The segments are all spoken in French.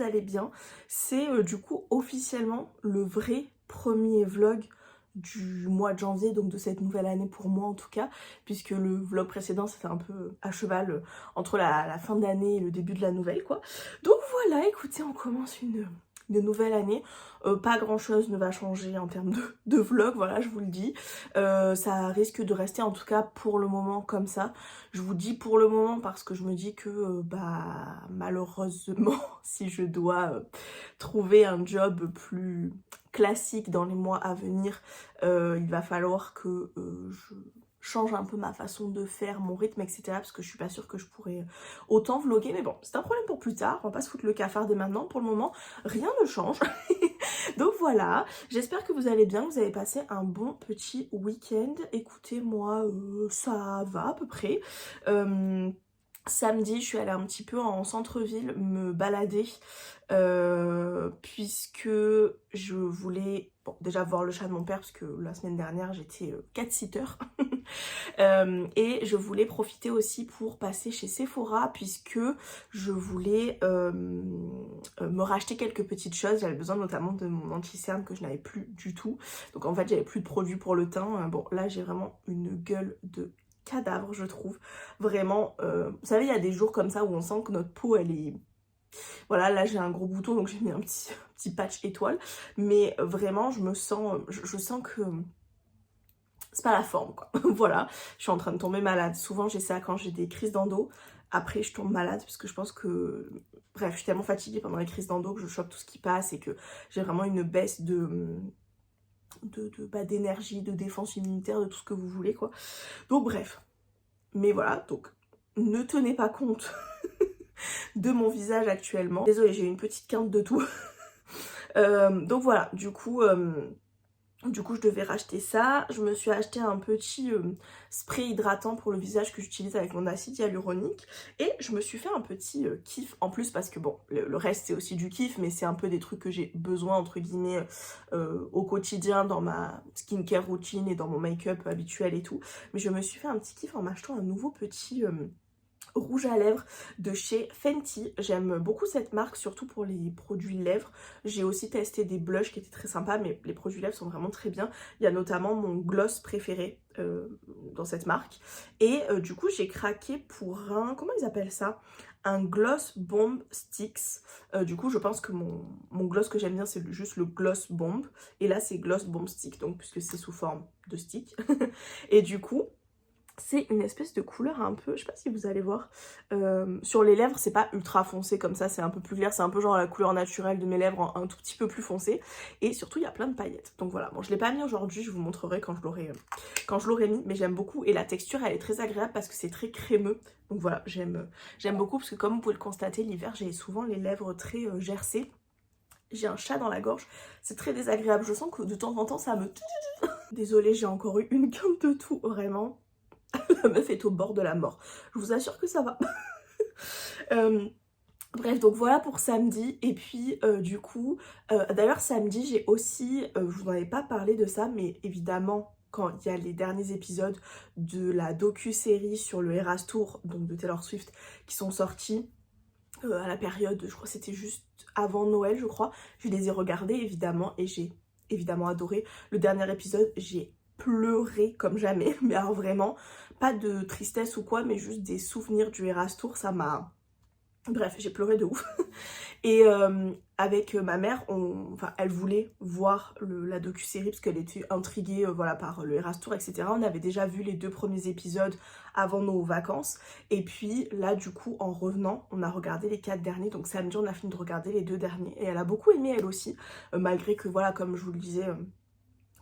allez bien. C'est du coup officiellement le vrai premier vlog du mois de janvier, donc de cette nouvelle année pour moi en tout cas, puisque le vlog précédent c'était un peu à cheval entre la fin d'année et le début de la nouvelle quoi. Donc voilà, écoutez, on commence une nouvelle année. Pas grand chose ne va changer en termes de vlog, voilà, je vous le dis. Ça risque de rester en tout cas pour le moment comme ça. Je vous dis pour le moment parce que je me dis que bah malheureusement si je dois trouver un job plus classique dans les mois à venir, il va falloir que je change un peu ma façon de faire, mon rythme, etc. Parce que je suis pas sûre que je pourrais autant vlogger. Mais bon, c'est un problème pour plus tard. On va pas se foutre le cafard dès maintenant. Pour le moment, rien ne change. Donc voilà, j'espère que vous allez bien, que vous avez passé un bon petit week-end. Écoutez, moi, ça va à peu près. Samedi, je suis allée un petit peu en centre-ville me balader puisque je voulais déjà voir le chat de mon père parce que la semaine dernière j'étais cat-sitter et je voulais profiter aussi pour passer chez Sephora puisque je voulais me racheter quelques petites choses. J'avais besoin notamment de mon anti-cerne que je n'avais plus du tout, donc en fait j'avais plus de produits pour le teint. Bon là j'ai vraiment une gueule de cadavre je trouve, vraiment. Vous savez, il y a des jours comme ça où on sent que notre peau elle est, voilà, là j'ai un gros bouton donc j'ai mis un petit patch étoile, mais vraiment je me sens, je sens que c'est pas la forme quoi. Voilà, je suis en train de tomber malade. Souvent j'ai ça quand j'ai des crises d'endo, après je tombe malade parce que je pense que, bref, je suis tellement fatiguée pendant les crises d'endo que je chope tout ce qui passe et que j'ai vraiment une baisse d'énergie, de défense immunitaire, de tout ce que vous voulez quoi. Donc bref, mais voilà, donc ne tenez pas compte de mon visage actuellement. Désolée, j'ai une petite quinte de tout. Donc voilà, du coup, je devais racheter ça. Je me suis acheté un petit spray hydratant pour le visage que j'utilise avec mon acide hyaluronique. Et je me suis fait un petit kiff en plus parce que bon, le reste c'est aussi du kiff, mais c'est un peu des trucs que j'ai besoin entre guillemets au quotidien dans ma skincare routine et dans mon make-up habituel et tout. Mais je me suis fait un petit kiff en m'achetant un nouveau petit rouge à lèvres de chez Fenty. J'aime beaucoup cette marque, surtout pour les produits lèvres. J'ai aussi testé des blushs qui étaient très sympas, mais les produits lèvres sont vraiment très bien. Il y a notamment mon gloss préféré dans cette marque. Et du coup, j'ai craqué pour un... Comment ils appellent ça? Un gloss bomb sticks. Du coup, je pense que mon gloss que j'aime bien, c'est juste le gloss bomb. Et là, c'est gloss bomb stick, donc puisque c'est sous forme de stick. Et du coup... c'est une espèce de couleur un peu, je sais pas si vous allez voir, sur les lèvres c'est pas ultra foncé comme ça, c'est un peu plus clair, c'est un peu genre la couleur naturelle de mes lèvres, un tout petit peu plus foncé, et surtout il y a plein de paillettes. Donc voilà, bon je l'ai pas mis aujourd'hui, je vous montrerai quand je l'aurai mis, mais j'aime beaucoup et la texture elle est très agréable parce que c'est très crémeux. Donc voilà, j'aime beaucoup parce que comme vous pouvez le constater, l'hiver j'ai souvent les lèvres très gercées. J'ai un chat dans la gorge, c'est très désagréable, je sens que de temps en temps ça me... Désolée, j'ai encore eu une quinte de tout, vraiment. La meuf est au bord de la mort. Je vous assure que ça va. Bref, donc voilà pour samedi. Et puis du coup, d'ailleurs samedi j'ai aussi, je vous en avais pas parlé de ça, mais évidemment quand il y a les derniers épisodes de la docu-série sur le Eras Tour, donc de Taylor Swift, qui sont sortis à la période, je crois que c'était juste avant Noël je crois, je les ai regardés évidemment et j'ai évidemment adoré. Le dernier épisode, j'ai pleuré comme jamais, mais alors vraiment, pas de tristesse ou quoi, mais juste des souvenirs du Eras Tour, ça m'a... Bref, j'ai pleuré de ouf. Et avec ma mère, enfin, elle voulait voir la docu-série parce qu'elle était intriguée voilà, par le Eras Tour, etc. On avait déjà vu les 2 premiers épisodes avant nos vacances. Et puis là, du coup, en revenant, on a regardé les 4 derniers. Donc samedi, on a fini de regarder les 2 derniers. Et elle a beaucoup aimé, elle aussi. Malgré que, voilà, comme je vous le disais...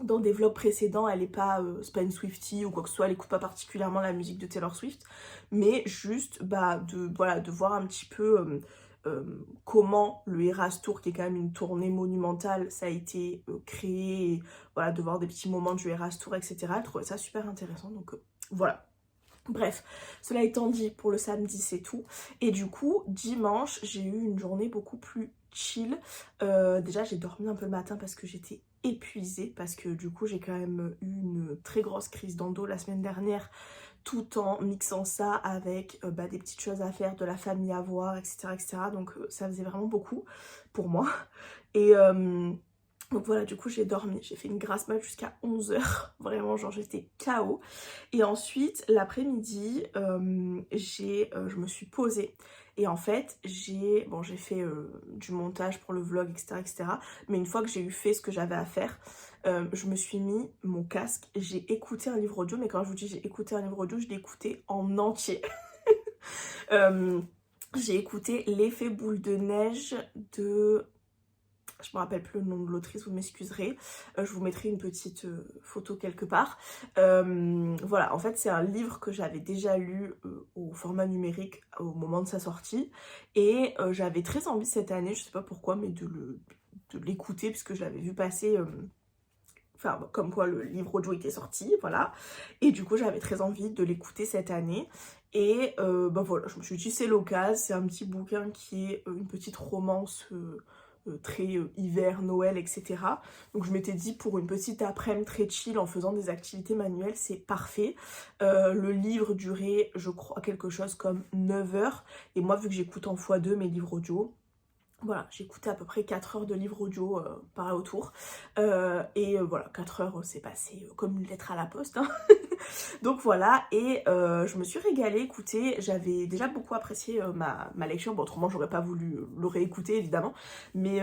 dans des vlogs précédents, elle est pas, c'est pas une Swiftie ou quoi que ce soit, elle écoute pas particulièrement la musique de Taylor Swift, mais juste bah, de voir un petit peu comment le Eras Tour, qui est quand même une tournée monumentale, ça a été créé, et, voilà, de voir des petits moments du Eras Tour, etc. Elle trouvait ça super intéressant, donc voilà. Bref, cela étant dit, pour le samedi c'est tout. Et du coup, dimanche, j'ai eu une journée beaucoup plus chill. Déjà, j'ai dormi un peu le matin parce que j'étais épuisée, parce que du coup, j'ai quand même eu une très grosse crise d'endo la semaine dernière. tout en mixant ça avec des petites choses à faire, de la famille à voir, etc. etc. Donc ça faisait vraiment beaucoup pour moi. Et donc voilà, du coup j'ai dormi, j'ai fait une grasse mat jusqu'à 11 h, vraiment genre j'étais KO. Et ensuite l'après-midi, je me suis posée. Et en fait j'ai fait du montage pour le vlog, etc. etc. Mais une fois que j'ai fait ce que j'avais à faire, je me suis mis mon casque, j'ai écouté un livre audio. Mais quand je vous dis j'ai écouté un livre audio, je l'ai écouté en entier. J'ai écouté L'effet boule de neige de... Je me rappelle plus le nom de l'autrice, vous m'excuserez. Je vous mettrai une petite photo quelque part. Voilà, en fait c'est un livre que j'avais déjà lu au format numérique au moment de sa sortie. Et j'avais très envie cette année, je sais pas pourquoi, mais de l'écouter puisque je l'avais vu passer... Enfin, comme quoi le livre audio était sorti, voilà. Et du coup, j'avais très envie de l'écouter cette année. Et voilà, je me suis dit, c'est l'occasion. C'est un petit bouquin qui est une petite romance très hiver, Noël, etc. Donc je m'étais dit, pour une petite après-midi très chill en faisant des activités manuelles, c'est parfait. Le livre durait, je crois, quelque chose comme 9 heures. Et moi, vu que j'écoute en x2 mes livres audio, voilà, j'ai écouté à peu près 4 heures de livre audio par là autour. Voilà, 4 heures c'est passé comme une lettre à la poste. Hein. Donc voilà, et je me suis régalée. Écoutez, j'avais déjà beaucoup apprécié ma lecture. Bon, autrement, j'aurais pas voulu le réécouter évidemment. Mais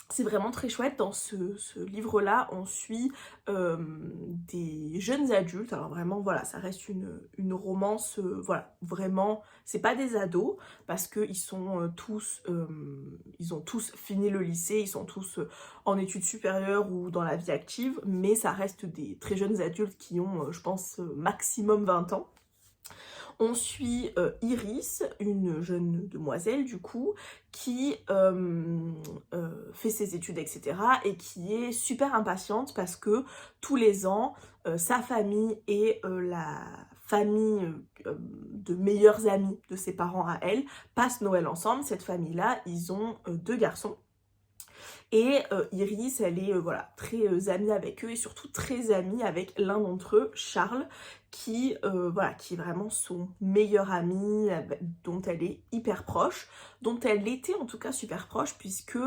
c'est vraiment très chouette. Dans ce livre-là, on suit des jeunes adultes. Alors vraiment, voilà, ça reste une romance, voilà, vraiment, c'est pas des ados, parce qu'ils sont ils ont tous fini le lycée, ils sont tous en études supérieures ou dans la vie active, mais ça reste des très jeunes adultes qui ont, je pense, maximum 20 ans. On suit Iris, une jeune demoiselle du coup, qui fait ses études, etc. et qui est super impatiente parce que tous les ans, sa famille et la famille de meilleurs amis de ses parents à elle passent Noël ensemble. Cette famille-là, ils ont 2 garçons. Et Iris, elle est voilà, très amie avec eux et surtout très amie avec l'un d'entre eux, Charles, qui est vraiment son meilleur ami, dont elle est hyper proche, dont elle était en tout cas super proche, puisque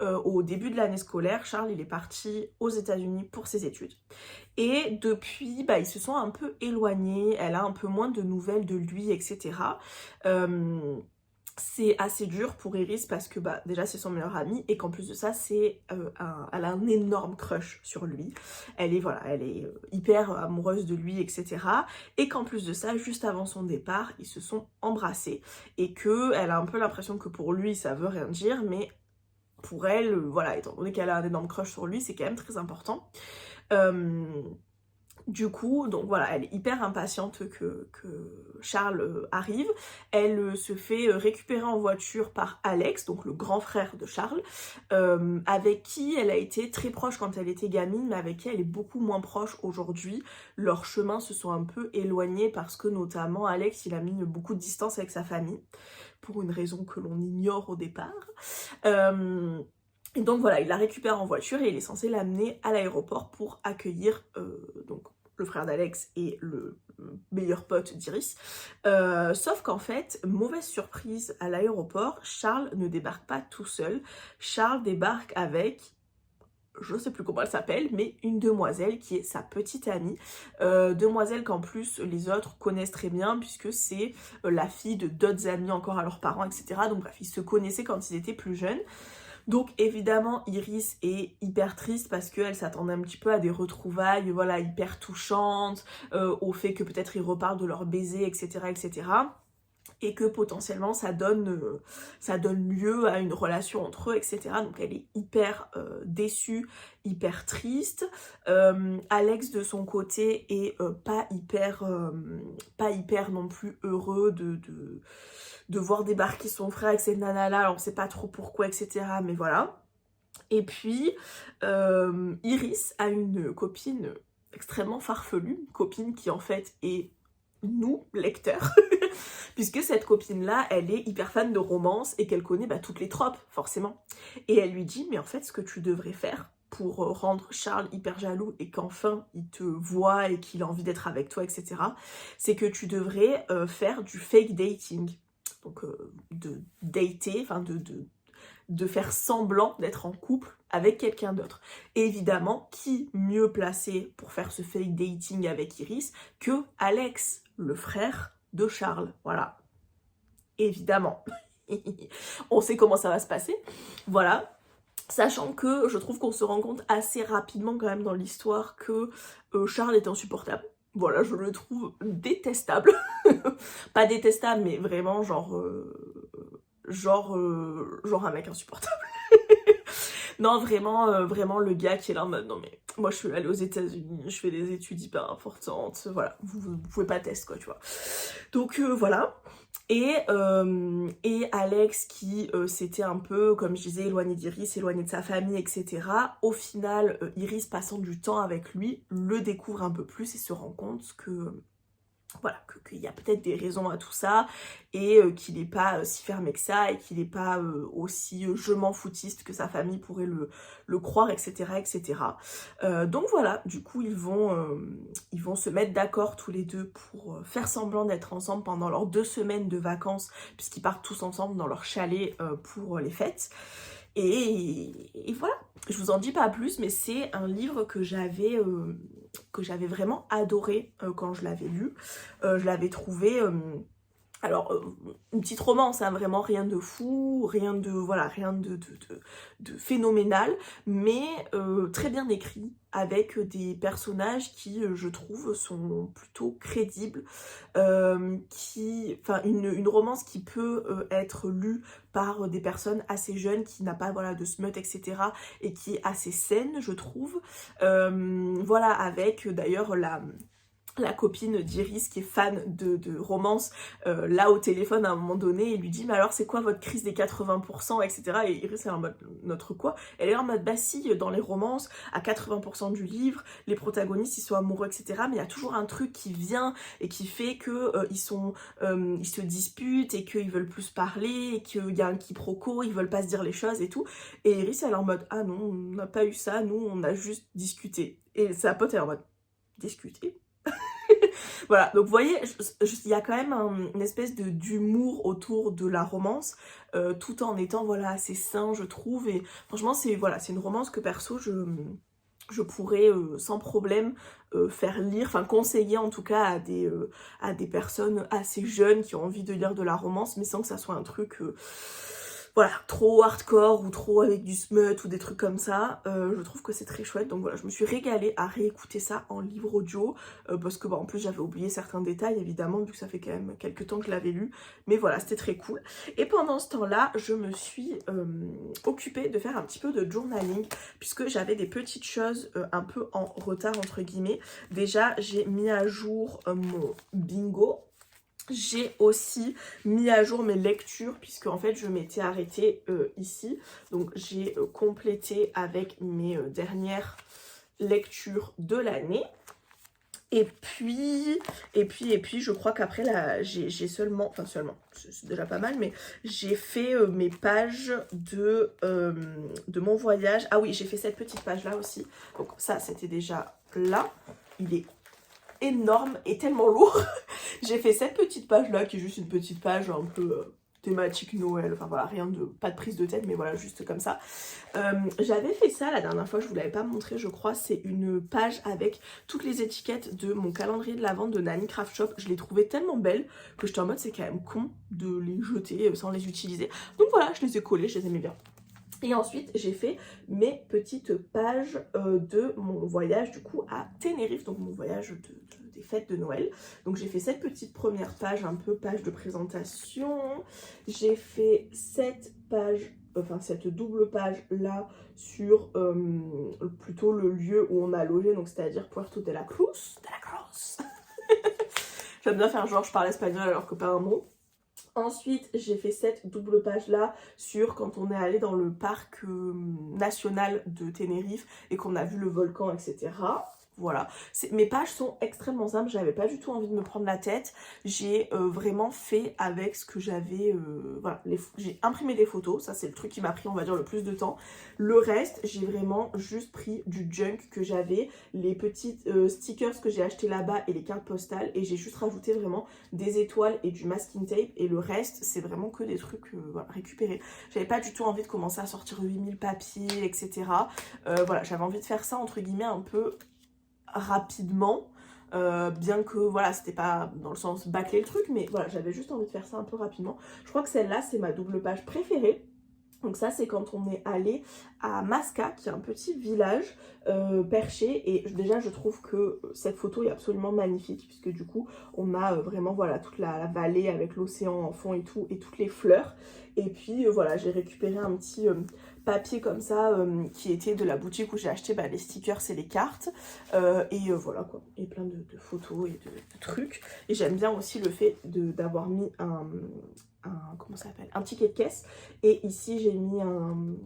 au début de l'année scolaire, Charles il est parti aux États-Unis pour ses études. Et depuis, ils se sont un peu éloignés, elle a un peu moins de nouvelles de lui, etc. C'est assez dur pour Iris parce que déjà c'est son meilleur ami et qu'en plus de ça elle a un énorme crush sur lui. Elle est hyper amoureuse de lui, etc. Et qu'en plus de ça, juste avant son départ, ils se sont embrassés et que elle a un peu l'impression que pour lui ça veut rien dire, mais pour elle, voilà, étant donné qu'elle a un énorme crush sur lui, c'est quand même très important. Du coup, donc voilà, elle est hyper impatiente que Charles arrive. Elle se fait récupérer en voiture par Alex, donc le grand frère de Charles, avec qui elle a été très proche quand elle était gamine, mais avec qui elle est beaucoup moins proche aujourd'hui. Leurs chemins se sont un peu éloignés parce que notamment Alex, il a mis beaucoup de distance avec sa famille, pour une raison que l'on ignore au départ. Et donc voilà, il la récupère en voiture et il est censé l'amener à l'aéroport pour accueillir donc le frère d'Alex et le meilleur pote d'Iris. Sauf qu'en fait, mauvaise surprise à l'aéroport, Charles ne débarque pas tout seul. Charles débarque avec, je sais plus comment elle s'appelle, mais une demoiselle qui est sa petite amie. Demoiselle qu'en plus les autres connaissent très bien puisque c'est la fille de d'autres amis encore à leurs parents, etc. Donc bref, ils se connaissaient quand ils étaient plus jeunes. Donc évidemment Iris est hyper triste parce qu'elle s'attendait un petit peu à des retrouvailles, voilà, hyper touchantes, au fait que peut-être ils reparlent de leur baiser, etc., etc. Et que potentiellement ça donne lieu à une relation entre eux, etc. Donc elle est hyper déçue, hyper triste. Alex de son côté est pas hyper non plus heureux de voir débarquer son frère avec cette nana-là, alors on sait pas trop pourquoi, etc. Mais voilà. Et puis, Iris a une copine extrêmement farfelue, une copine qui en fait est nous, lecteurs, puisque cette copine-là, elle est hyper fan de romance et qu'elle connaît toutes les tropes, forcément. Et elle lui dit, mais en fait, ce que tu devrais faire pour rendre Charles hyper jaloux et qu'enfin il te voit et qu'il a envie d'être avec toi, etc. C'est que tu devrais faire du fake dating. Donc de dater, enfin de faire semblant d'être en couple avec quelqu'un d'autre. Et évidemment, qui mieux placé pour faire ce fake dating avec Iris que Alex, le frère de Charles. Voilà. Évidemment. On sait comment ça va se passer. Voilà. Sachant que je trouve qu'on se rend compte assez rapidement quand même dans l'histoire que Charles est insupportable. Voilà, je le trouve détestable. Pas détestable, mais vraiment genre un mec insupportable. Non, vraiment le gars qui est là en mode non mais moi je suis allée aux États-Unis, je fais des études hyper importantes, voilà, vous pouvez pas tester quoi, tu vois. Donc voilà. Et Alex qui s'était un peu, comme je disais, éloigné d'Iris, éloigné de sa famille, etc. Au final, Iris passant du temps avec lui, le découvre un peu plus et se rend compte que voilà, qu'il y a peut-être des raisons à tout ça et qu'il n'est pas si fermé que ça et qu'il n'est pas aussi je m'en foutiste que sa famille pourrait le croire, etc. etc. Donc voilà, du coup ils vont se mettre d'accord tous les deux pour faire semblant d'être ensemble pendant leurs 2 semaines de vacances puisqu'ils partent tous ensemble dans leur chalet pour les fêtes. Et voilà, je vous en dis pas plus, mais c'est un livre que j'avais vraiment adoré quand je l'avais lu. Je l'avais trouvé... alors, une petite romance, hein, vraiment rien de fou, rien de phénoménal, mais très bien écrit, avec des personnages qui, je trouve, sont plutôt crédibles, enfin, une romance qui peut être lue par des personnes assez jeunes, qui n'a pas, voilà, de smut, etc., et qui est assez saine, je trouve. Voilà, avec d'ailleurs la copine d'Iris qui est fan de romance, là au téléphone à un moment donné, il lui dit mais alors c'est quoi votre crise des 80%, etc. Et Iris est en mode notre quoi? Elle est en mode bah si, dans les romances, à 80% du livre, les protagonistes ils sont amoureux, etc. Mais il y a toujours un truc qui vient et qui fait que ils se disputent et qu'ils veulent plus parler et qu'il y a un quiproquo, ils veulent pas se dire les choses et tout. Et Iris elle est en mode ah non, on n'a pas eu ça, nous on a juste discuté. Et sa pote elle est en mode discuter? Voilà, donc vous voyez, il y a quand même une espèce d'humour autour de la romance, tout en étant voilà, assez sain, je trouve. Et franchement, c'est voilà, une romance que perso, je pourrais sans problème faire lire, enfin conseiller en tout cas à des personnes assez jeunes qui ont envie de lire de la romance, mais sans que ça soit un truc... voilà, trop hardcore ou trop avec du smut ou des trucs comme ça, je trouve que c'est très chouette. Donc voilà, je me suis régalée à réécouter ça en livre audio, parce que bah, en plus j'avais oublié certains détails évidemment, vu que ça fait quand même quelques temps que je l'avais lu, mais voilà, c'était très cool. Et pendant ce temps-là, je me suis occupée de faire un petit peu de journaling, puisque j'avais des petites choses un peu en retard entre guillemets. Déjà, j'ai mis à jour mon bingo. J'ai aussi mis à jour mes lectures puisque en fait je m'étais arrêtée ici. Donc j'ai complété avec mes dernières lectures de l'année. Et puis je crois qu'après là j'ai seulement, enfin seulement, c'est déjà pas mal, mais j'ai fait mes pages de mon voyage. Ah oui, j'ai fait cette petite page là aussi. Donc ça c'était déjà là. Il est énorme et tellement lourd. J'ai fait cette petite page là qui est juste une petite page un peu thématique Noël, enfin voilà, rien de, pas de prise de tête, mais voilà, juste comme ça. J'avais fait ça la dernière fois, je vous l'avais pas montré je crois, c'est une page avec toutes les étiquettes de mon calendrier de la vente de Nani Craft Shop. Je les trouvais tellement belles que j'étais en mode c'est quand même con de les jeter sans les utiliser. Donc voilà, je les ai collées, je les aimais bien. Et ensuite, j'ai fait mes petites pages de mon voyage du coup à Tenerife, donc mon voyage des fêtes de Noël. Donc j'ai fait cette petite première page, un peu page de présentation. J'ai fait cette page, enfin cette double page là sur plutôt le lieu où on a logé, donc c'est-à-dire Puerto de la Cruz. J'aime bien faire genre je parle espagnol alors que pas un mot. Ensuite, j'ai fait cette double page là sur quand on est allé dans le parc national de Tenerife et qu'on a vu le volcan, etc. Voilà, mes pages sont extrêmement simples, j'avais pas du tout envie de me prendre la tête. J'ai vraiment fait avec ce que j'avais, voilà, j'ai imprimé des photos, ça c'est le truc qui m'a pris on va dire le plus de temps. Le reste, j'ai vraiment juste pris du junk que j'avais, les petites stickers que j'ai acheté là-bas et les cartes postales, et j'ai juste rajouté vraiment des étoiles et du masking tape, et le reste c'est vraiment que des trucs voilà, récupérés. J'avais pas du tout envie de commencer à sortir 8000 papiers, etc. Voilà, j'avais envie de faire ça entre guillemets un peu rapidement, bien que voilà, c'était pas dans le sens bâcler le truc, mais voilà, j'avais juste envie de faire ça un peu rapidement. Je crois que celle-là c'est ma double page préférée. Donc ça c'est quand on est allé à Masca, qui est un petit village perché, et déjà je trouve que cette photo est absolument magnifique, puisque du coup on a vraiment voilà toute la vallée avec l'océan en fond et tout, et toutes les fleurs. Et puis voilà, j'ai récupéré un petit papier comme ça qui était de la boutique où j'ai acheté les stickers et les cartes, et voilà quoi, et plein de photos et de trucs. Et j'aime bien aussi le fait d'avoir mis comment ça s'appelle, un ticket de caisse, et ici j'ai mis une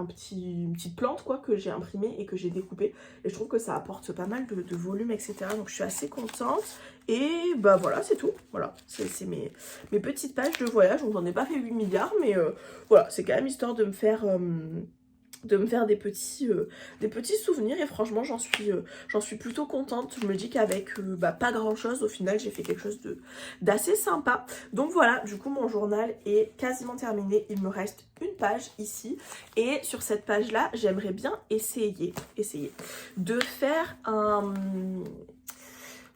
petite plante quoi que j'ai imprimée et que j'ai découpée, et je trouve que ça apporte pas mal de volume, etc. Donc je suis assez contente. Et bah voilà, c'est tout. Voilà, c'est mes petites pages de voyage. Donc j'en ai pas fait 8 milliards, mais voilà, c'est quand même histoire de me faire des petits souvenirs, et franchement j'en suis plutôt contente. Je me dis qu'avec pas grand chose, au final j'ai fait quelque chose d'assez sympa. Donc voilà, du coup mon journal est quasiment terminé, il me reste une page ici, et sur cette page là j'aimerais bien essayer de faire un...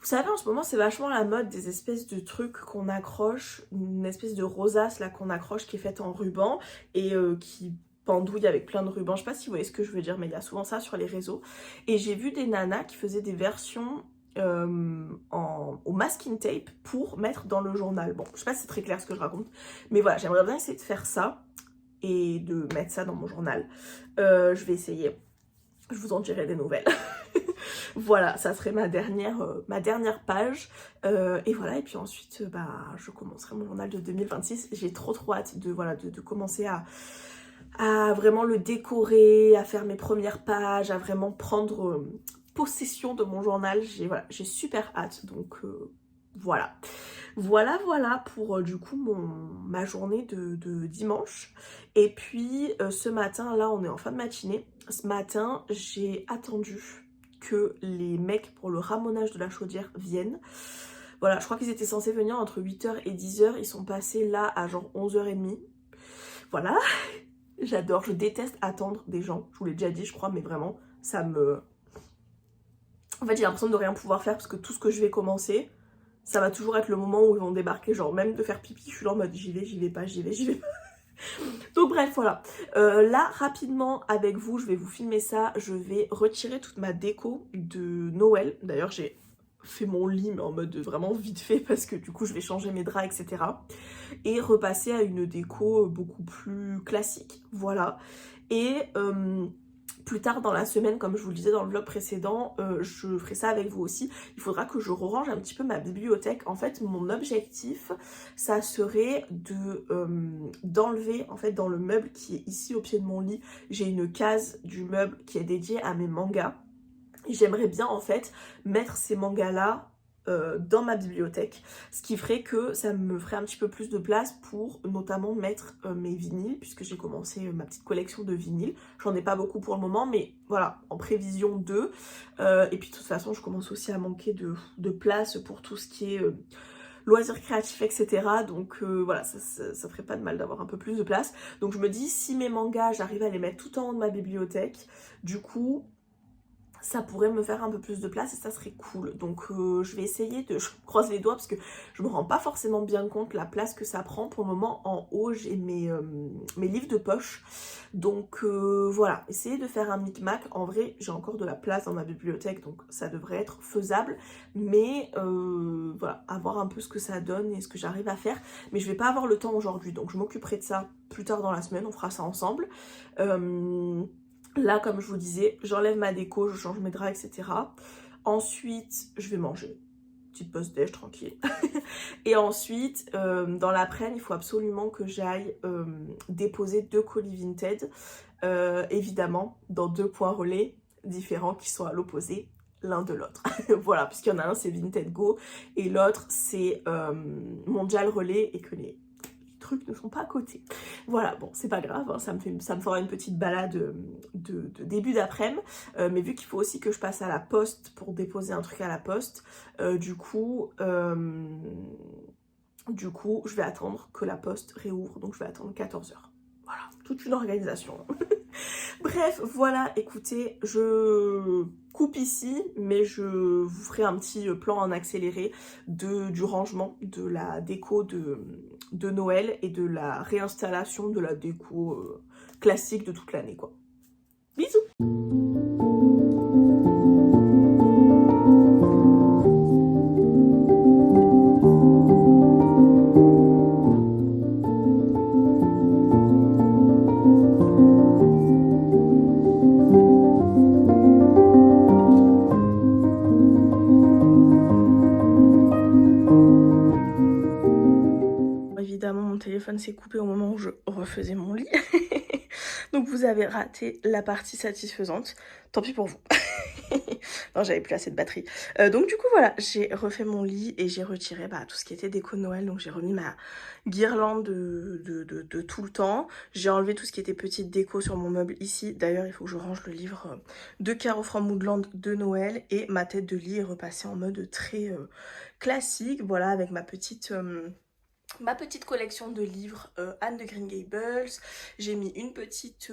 Vous savez, en ce moment, c'est vachement la mode des espèces de trucs qu'on accroche, une espèce de rosace là qu'on accroche qui est faite en ruban et qui pendouille avec plein de rubans. Je sais pas si vous voyez ce que je veux dire, mais il y a souvent ça sur les réseaux. Et j'ai vu des nanas qui faisaient des versions au masking tape pour mettre dans le journal. Bon, je sais pas si c'est très clair ce que je raconte, mais voilà, j'aimerais bien essayer de faire ça et de mettre ça dans mon journal. Je vais essayer. Je vous en dirai des nouvelles. Voilà, ça serait ma dernière page. Et voilà, et puis ensuite, je commencerai mon journal de 2026. J'ai trop hâte de commencer à vraiment le décorer, à faire mes premières pages, à vraiment prendre possession de mon journal. J'ai super hâte, donc voilà. Voilà pour du coup ma journée de dimanche. Et puis ce matin, là on est en fin de matinée. Ce matin, j'ai attendu que les mecs pour le ramonage de la chaudière viennent. Voilà, je crois qu'ils étaient censés venir entre 8h et 10h. Ils sont passés là à genre 11h30. Voilà, j'adore, je déteste attendre des gens. Je vous l'ai déjà dit, je crois, mais vraiment, ça me... En fait, j'ai l'impression de rien pouvoir faire parce que tout ce que je vais commencer, ça va toujours être le moment où ils vont débarquer. Genre, même de faire pipi, je suis là en mode j'y vais pas. Donc bref, voilà. Là, rapidement, avec vous, je vais vous filmer ça. Je vais retirer toute ma déco de Noël. D'ailleurs, j'ai fait mon lit, mais en mode vraiment vite fait, parce que du coup, je vais changer mes draps, etc. Et repasser à une déco beaucoup plus classique. Voilà. Et... plus tard dans la semaine, comme je vous le disais dans le vlog précédent, je ferai ça avec vous aussi. Il faudra que je range un petit peu ma bibliothèque. En fait, mon objectif, ça serait d'enlever, en fait, dans le meuble qui est ici au pied de mon lit, j'ai une case du meuble qui est dédiée à mes mangas. Et j'aimerais bien, en fait, mettre ces mangas-là dans ma bibliothèque, ce qui ferait que ça me ferait un petit peu plus de place pour notamment mettre mes vinyles, puisque j'ai commencé ma petite collection de vinyles. J'en ai pas beaucoup pour le moment, mais voilà, en prévision d'eux. Et puis de toute façon, je commence aussi à manquer de place pour tout ce qui est loisirs créatifs, etc. Donc voilà, ça ferait pas de mal d'avoir un peu plus de place. Donc je me dis, si mes mangas, j'arrive à les mettre tout en haut de ma bibliothèque, du coup... ça pourrait me faire un peu plus de place et ça serait cool. Donc je vais essayer je croise les doigts parce que je me rends pas forcément bien compte la place que ça prend. Pour le moment, en haut, j'ai mes livres de poche. Donc voilà, essayer de faire un micmac. En vrai, j'ai encore de la place dans ma bibliothèque, donc ça devrait être faisable. Mais voilà, à voir un peu ce que ça donne et ce que j'arrive à faire. Mais je vais pas avoir le temps aujourd'hui, donc je m'occuperai de ça plus tard dans la semaine. On fera ça ensemble. Là, comme je vous disais, j'enlève ma déco, je change mes draps, etc. Ensuite, je vais manger. Petite pause déj, tranquille. Et ensuite, dans l'après-midi, il faut absolument que j'aille déposer 2 colis Vinted. Évidemment, dans 2 points relais différents qui sont à l'opposé. l'un de l'autre. Voilà, puisqu'il y en a un c'est Vinted Go et l'autre c'est Mondial Relais et que les trucs ne sont pas à côté. Voilà, bon c'est pas grave, hein, ça me fera une petite balade de début d'après-midi, mais vu qu'il faut aussi que je passe à la poste pour déposer un truc à la poste, du coup je vais attendre que la poste réouvre, donc je vais attendre 14h. Voilà, toute une organisation. Bref, voilà, écoutez, je coupe ici, mais je vous ferai un petit plan en accéléré du rangement de la déco de Noël et de la réinstallation de la déco classique de toute l'année, quoi. Bisous! Évidemment, mon téléphone s'est coupé au moment où je refaisais mon lit. Donc vous avez raté la partie satisfaisante. Tant pis pour vous. Non, j'avais plus assez de batterie. Donc du coup, voilà, j'ai refait mon lit et j'ai retiré tout ce qui était déco de Noël. Donc j'ai remis ma guirlande de tout le temps. J'ai enlevé tout ce qui était petite déco sur mon meuble ici. D'ailleurs, il faut que je range le livre de Caro from Woodland de Noël. Et ma tête de lit est repassée en mode très classique. Voilà, avec ma petite collection de livres Anne de Green Gables. J'ai mis une petite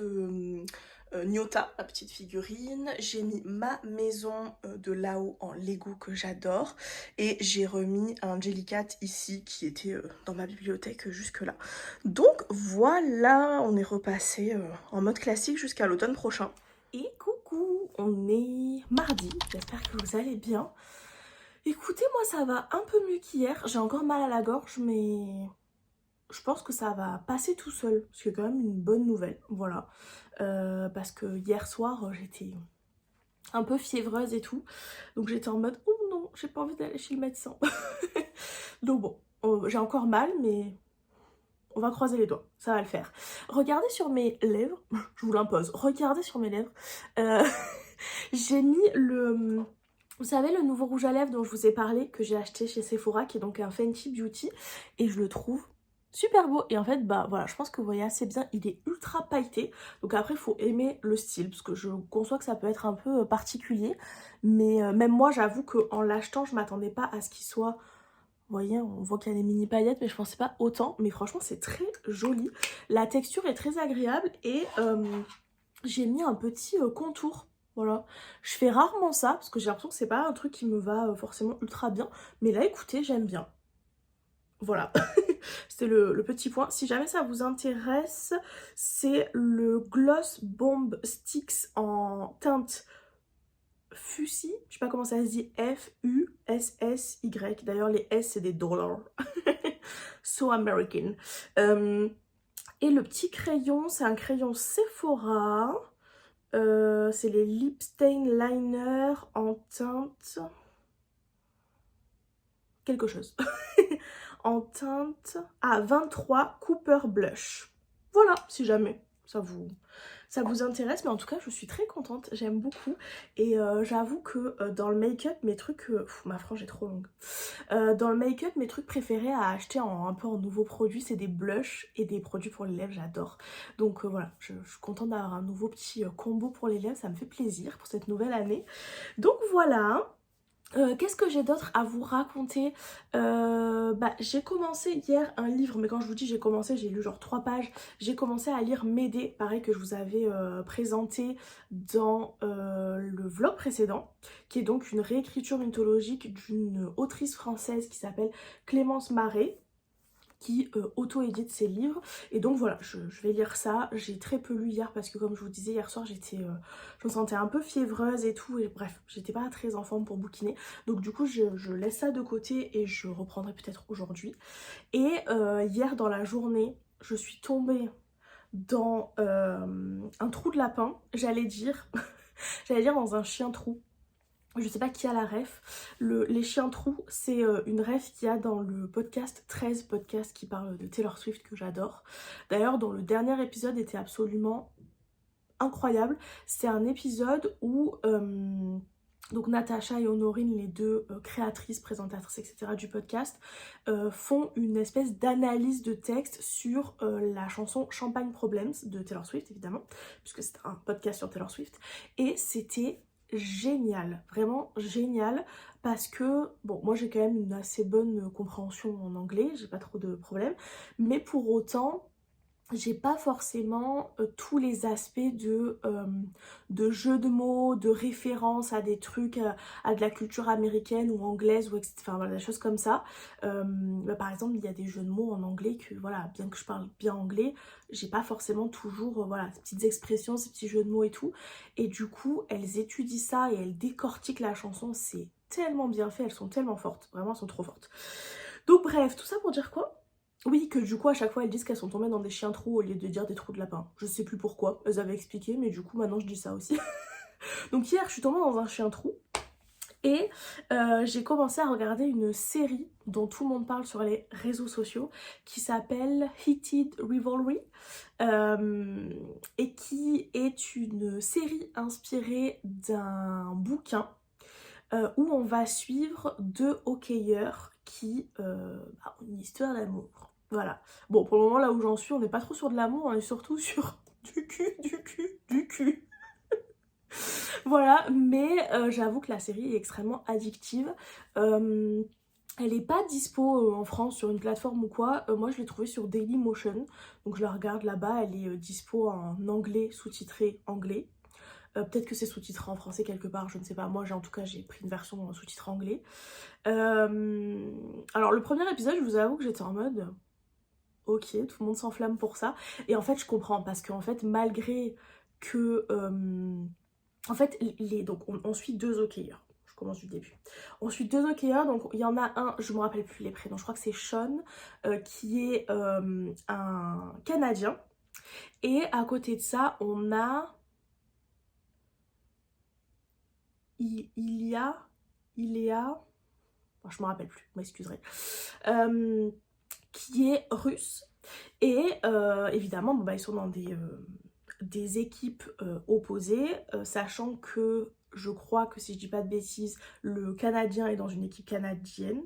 Nyota, la petite figurine. J'ai mis ma maison de là-haut en Lego que j'adore. Et j'ai remis un Jellycat ici qui était dans ma bibliothèque jusque là. Donc voilà, on est repassé en mode classique jusqu'à l'automne prochain. Et coucou, on est mardi, j'espère que vous allez bien. Écoutez, moi ça va un peu mieux qu'hier, j'ai encore mal à la gorge mais je pense que ça va passer tout seul, ce qui est quand même une bonne nouvelle, voilà. Parce que hier soir j'étais un peu fiévreuse et tout, donc j'étais en mode oh non, j'ai pas envie d'aller chez le médecin. Donc bon, j'ai encore mal mais on va croiser les doigts, ça va le faire. Regardez sur mes lèvres, je vous l'impose, regardez sur mes lèvres, j'ai mis vous savez le nouveau rouge à lèvres dont je vous ai parlé, que j'ai acheté chez Sephora, qui est donc un Fenty Beauty, et je le trouve super beau. Et en fait, voilà, je pense que vous voyez assez bien, il est ultra pailleté. Donc après, il faut aimer le style, parce que je conçois que ça peut être un peu particulier. Mais même moi, j'avoue qu'en l'achetant, je m'attendais pas à ce qu'il soit... Vous voyez, on voit qu'il y a des mini paillettes, mais je pensais pas autant. Mais franchement, c'est très joli. La texture est très agréable et j'ai mis un petit contour. Voilà, je fais rarement ça parce que j'ai l'impression que c'est pas un truc qui me va forcément ultra bien. Mais là, écoutez, j'aime bien. Voilà, c'était le petit point. Si jamais ça vous intéresse, c'est le Gloss Bomb Sticks en teinte Fussy. Je sais pas comment ça se dit, F-U-S-S-Y. D'ailleurs, les S, c'est des dollars. So American. Et le petit crayon, c'est un crayon Sephora. C'est les Lip Stain Liner en teinte... quelque chose. En teinte... Ah, 23 Cooper Blush. Voilà, si jamais ça vous intéresse. Mais en tout cas, je suis très contente, j'aime beaucoup. Et j'avoue que dans le make-up, mes trucs... ma frange est trop longue. Dans le make-up, mes trucs préférés à acheter un peu en nouveaux produits, c'est des blushs et des produits pour les lèvres, j'adore. Donc voilà, je suis contente d'avoir un nouveau petit combo pour les lèvres, ça me fait plaisir pour cette nouvelle année. Donc voilà. Qu'est-ce que j'ai d'autre à vous raconter? J'ai commencé hier un livre, mais quand je vous dis j'ai commencé, j'ai lu genre 3 pages. J'ai commencé à lire Médée, pareil que je vous avais présenté dans le vlog précédent, qui est donc une réécriture mythologique d'une autrice française qui s'appelle Clémence Marais, qui auto-édite ses livres. Et donc voilà, je vais lire ça. J'ai très peu lu hier parce que comme je vous disais hier soir, je me sentais un peu fiévreuse et tout. Et bref, j'étais pas très en forme pour bouquiner. Donc du coup, je laisse ça de côté et je reprendrai peut-être aujourd'hui. Et hier dans la journée, je suis tombée dans un trou de lapin, j'allais dire. J'allais dire dans un chien trou. Je sais pas qui a la ref. Les chiens trous, c'est une ref qu'il y a dans le podcast 13, podcast qui parle de Taylor Swift que j'adore. D'ailleurs, dont le dernier épisode était absolument incroyable. C'est un épisode où Donc Natacha et Honorine, les deux créatrices, présentatrices, etc. du podcast, font une espèce d'analyse de texte sur la chanson Champagne Problems de Taylor Swift, évidemment, puisque c'est un podcast sur Taylor Swift. Et c'était génial, vraiment génial, parce que, bon, moi j'ai quand même une assez bonne compréhension en anglais, j'ai pas trop de problèmes, mais pour autant, j'ai pas forcément tous les aspects de jeux de mots, de références à des trucs, à de la culture américaine ou anglaise, ou enfin voilà, des choses comme ça. Par exemple, il y a des jeux de mots en anglais que, voilà, bien que je parle bien anglais, j'ai pas forcément toujours, voilà, ces petites expressions, ces petits jeux de mots et tout. Et du coup, elles étudient ça et elles décortiquent la chanson, c'est tellement bien fait, elles sont tellement fortes, vraiment, elles sont trop fortes. Donc bref, tout ça pour dire quoi? Oui, que du coup, à chaque fois, elles disent qu'elles sont tombées dans des chiens trous au lieu de dire des trous de lapin. Je sais plus pourquoi, elles avaient expliqué, mais du coup, maintenant, je dis ça aussi. Donc hier, je suis tombée dans un chien trou et j'ai commencé à regarder une série dont tout le monde parle sur les réseaux sociaux qui s'appelle Heated Rivalry et qui est une série inspirée d'un bouquin où on va suivre deux hockeyeurs qui ont une histoire d'amour. Voilà. Bon, pour le moment, là où j'en suis, on n'est pas trop sur de l'amour, on est surtout sur du cul, du cul, du cul. Voilà, mais j'avoue que la série est extrêmement addictive. Elle est pas dispo en France sur une plateforme ou quoi. Moi, je l'ai trouvée sur Dailymotion. Donc, je la regarde là-bas. Elle est dispo en anglais, sous-titré anglais. Peut-être que c'est sous-titré en français quelque part, je ne sais pas. Moi, en tout cas, j'ai pris une version sous-titré anglais. Alors, le premier épisode, je vous avoue que j'étais en mode... Ok, tout le monde s'enflamme pour ça. Et en fait, je comprends, parce qu'en fait, malgré que... en fait, donc on suit deux hockeyeurs. Je commence du début. On suit deux hockeyeurs, donc il y en a un, je me rappelle plus les prénoms, je crois que c'est Sean, qui est un Canadien. Et à côté de ça, on a... Ilia, enfin, je me rappelle plus, vous m'excuserez, qui est russe. Et évidemment, bon, bah, ils sont dans des équipes opposées, sachant que je crois que si je dis pas de bêtises, le Canadien est dans une équipe canadienne.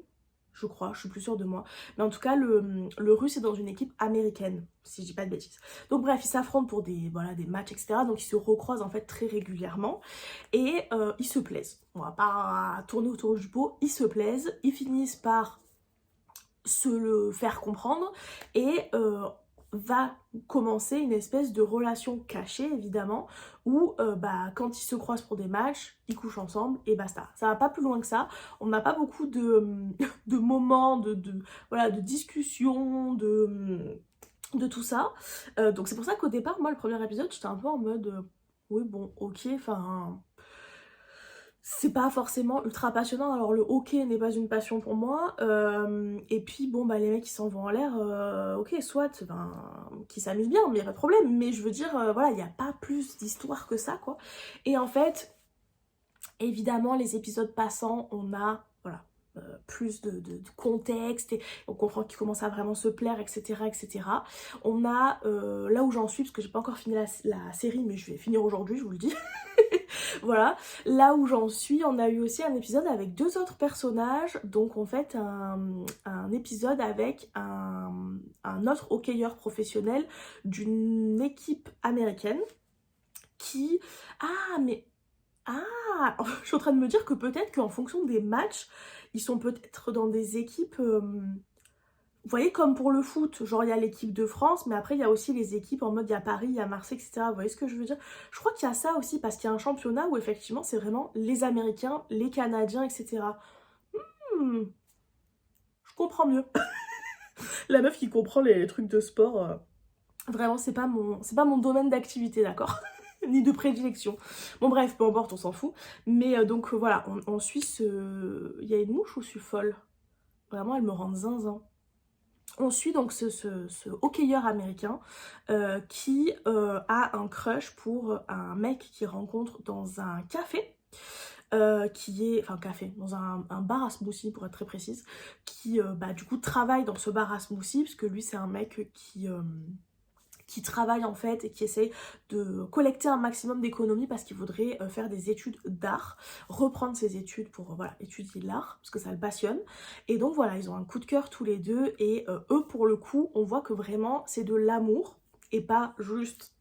Je crois, je suis plus sûre de moi. Mais en tout cas, le russe est dans une équipe américaine, si je dis pas de bêtises. Donc bref, ils s'affrontent pour des matchs, etc. Donc ils se recroisent en fait très régulièrement. Et ils se plaisent. On va pas tourner autour du pot. Ils se plaisent. Ils finissent par se le faire comprendre. Et va commencer une espèce de relation cachée, évidemment, où quand ils se croisent pour des matchs, ils couchent ensemble et basta. Ça va pas plus loin que ça. On n'a pas beaucoup de moments, de discussion, de tout ça. Donc c'est pour ça qu'au départ, moi, le premier épisode, j'étais un peu en mode... oui, bon, ok, enfin... C'est pas forcément ultra passionnant, alors le hockey n'est pas une passion pour moi, et puis bon bah les mecs qui s'en vont en l'air, ok soit, qui s'amusent bien, mais y a pas de problème, mais je veux dire, voilà, il n'y a pas plus d'histoire que ça quoi, et en fait, évidemment les épisodes passants, on a, voilà, plus de contexte, et on comprend qu'ils commencent à vraiment se plaire, etc. etc. On a, là où j'en suis, parce que j'ai pas encore fini la série, mais je vais finir aujourd'hui, je vous le dis. Voilà, là où j'en suis, on a eu aussi un épisode avec deux autres personnages, donc en fait un épisode avec un autre hockeyeur professionnel d'une équipe américaine qui... Ah mais... Ah, je suis en train de me dire que peut-être qu'en fonction des matchs, ils sont peut-être dans des équipes... Vous voyez, comme pour le foot, genre il y a l'équipe de France, mais après il y a aussi les équipes en mode il y a Paris, il y a Marseille, etc. Vous voyez ce que je veux dire? Je crois qu'il y a ça aussi, parce qu'il y a un championnat où effectivement c'est vraiment les Américains, les Canadiens, etc. Je comprends mieux. La meuf qui comprend les trucs de sport, vraiment c'est pas mon domaine d'activité, d'accord? Ni de prédilection. Bon bref, peu importe, on s'en fout. Mais donc voilà, on suit ce... Il y a une mouche ou je suis folle? Vraiment, elle me rend zinzin. On suit donc ce hockeyeur américain qui a un crush pour un mec qu'il rencontre dans un café, dans un bar à smoothie pour être très précise, qui du coup travaille dans ce bar à smoothie, parce que lui c'est un mec qui travaille en fait et qui essaye de collecter un maximum d'économies parce qu'il voudrait faire des études d'art, reprendre ses études pour voilà, étudier l'art parce que ça le passionne. Et donc voilà, ils ont un coup de cœur tous les deux et eux pour le coup, on voit que vraiment c'est de l'amour et pas juste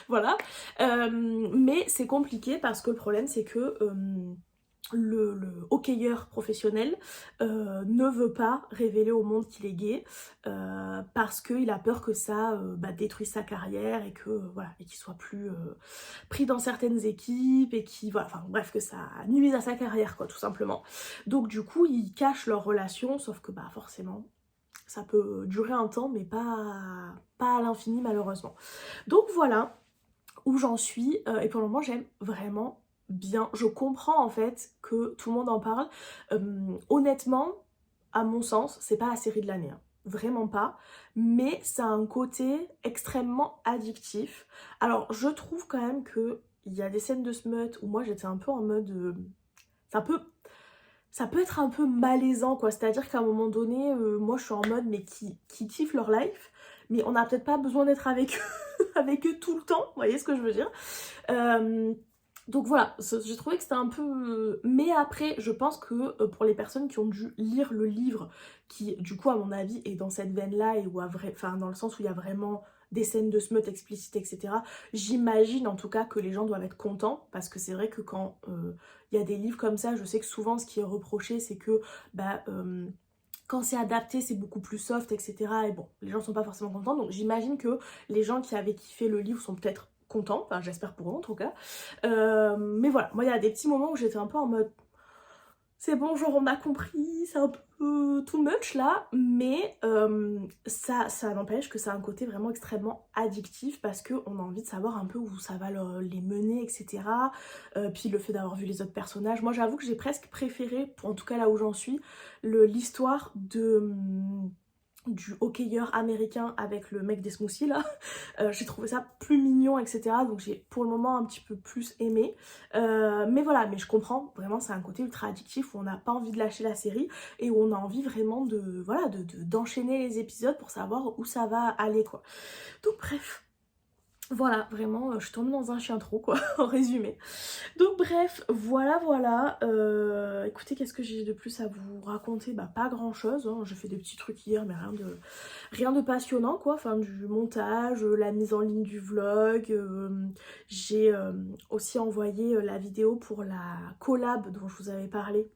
voilà. Mais c'est compliqué parce que le problème c'est que le hockeyeur professionnel ne veut pas révéler au monde qu'il est gay parce qu'il a peur que ça détruise sa carrière et que voilà, et qu'il soit plus pris dans certaines équipes et qui voilà, enfin bref, que ça nuise à sa carrière quoi, tout simplement. Donc du coup ils cachent leur relation, sauf que bah forcément ça peut durer un temps mais pas à l'infini malheureusement. Donc voilà où j'en suis et pour le moment j'aime vraiment bien. Je comprends en fait que tout le monde en parle. Honnêtement, à mon sens, c'est pas la série de l'année, hein. Vraiment pas, mais ça a un côté extrêmement addictif. Alors je trouve quand même que il y a des scènes de smut où moi j'étais un peu en mode c'est un peu ça peut être un peu malaisant quoi, c'est-à-dire qu'à un moment donné moi je suis en mode mais qui kiffent leur life, mais on n'a peut-être pas besoin d'être avec eux avec eux tout le temps, vous voyez ce que je veux dire. Donc voilà, j'ai trouvé que c'était un peu... Mais après, je pense que pour les personnes qui ont dû lire le livre, qui du coup à mon avis est dans cette veine-là, et où enfin, dans le sens où il y a vraiment des scènes de smut explicites, etc. J'imagine en tout cas que les gens doivent être contents, parce que c'est vrai que quand il y a des livres comme ça, je sais que souvent ce qui est reproché, c'est que... quand c'est adapté, c'est beaucoup plus soft, etc. Et bon, les gens sont pas forcément contents. Donc j'imagine que les gens qui avaient kiffé le livre sont peut-être contents. Enfin, j'espère pour eux en tout cas. Mais voilà, moi il y a des petits moments où j'étais un peu en mode... C'est bon, genre on a compris, c'est un peu too much là, mais ça n'empêche que ça a un côté vraiment extrêmement addictif parce qu'on a envie de savoir un peu où ça va les mener, etc. Puis le fait d'avoir vu les autres personnages, moi j'avoue que j'ai presque préféré, en tout cas là où j'en suis, l'histoire du hockeyeur américain avec le mec des smoothies là. J'ai trouvé ça plus mignon, etc. Donc j'ai pour le moment un petit peu plus aimé. Mais voilà, mais je comprends, vraiment c'est un côté ultra addictif où on n'a pas envie de lâcher la série et où on a envie vraiment d'enchaîner les épisodes pour savoir où ça va aller quoi. Donc bref. Voilà, vraiment, je suis tombée dans un chien trou, quoi, en résumé. Donc bref, voilà. Écoutez, qu'est-ce que j'ai de plus à vous raconter? Bah pas grand-chose, hein. J'ai fait des petits trucs hier, mais rien de passionnant, quoi. Enfin, du montage, la mise en ligne du vlog. J'ai aussi envoyé la vidéo pour la collab dont je vous avais parlé.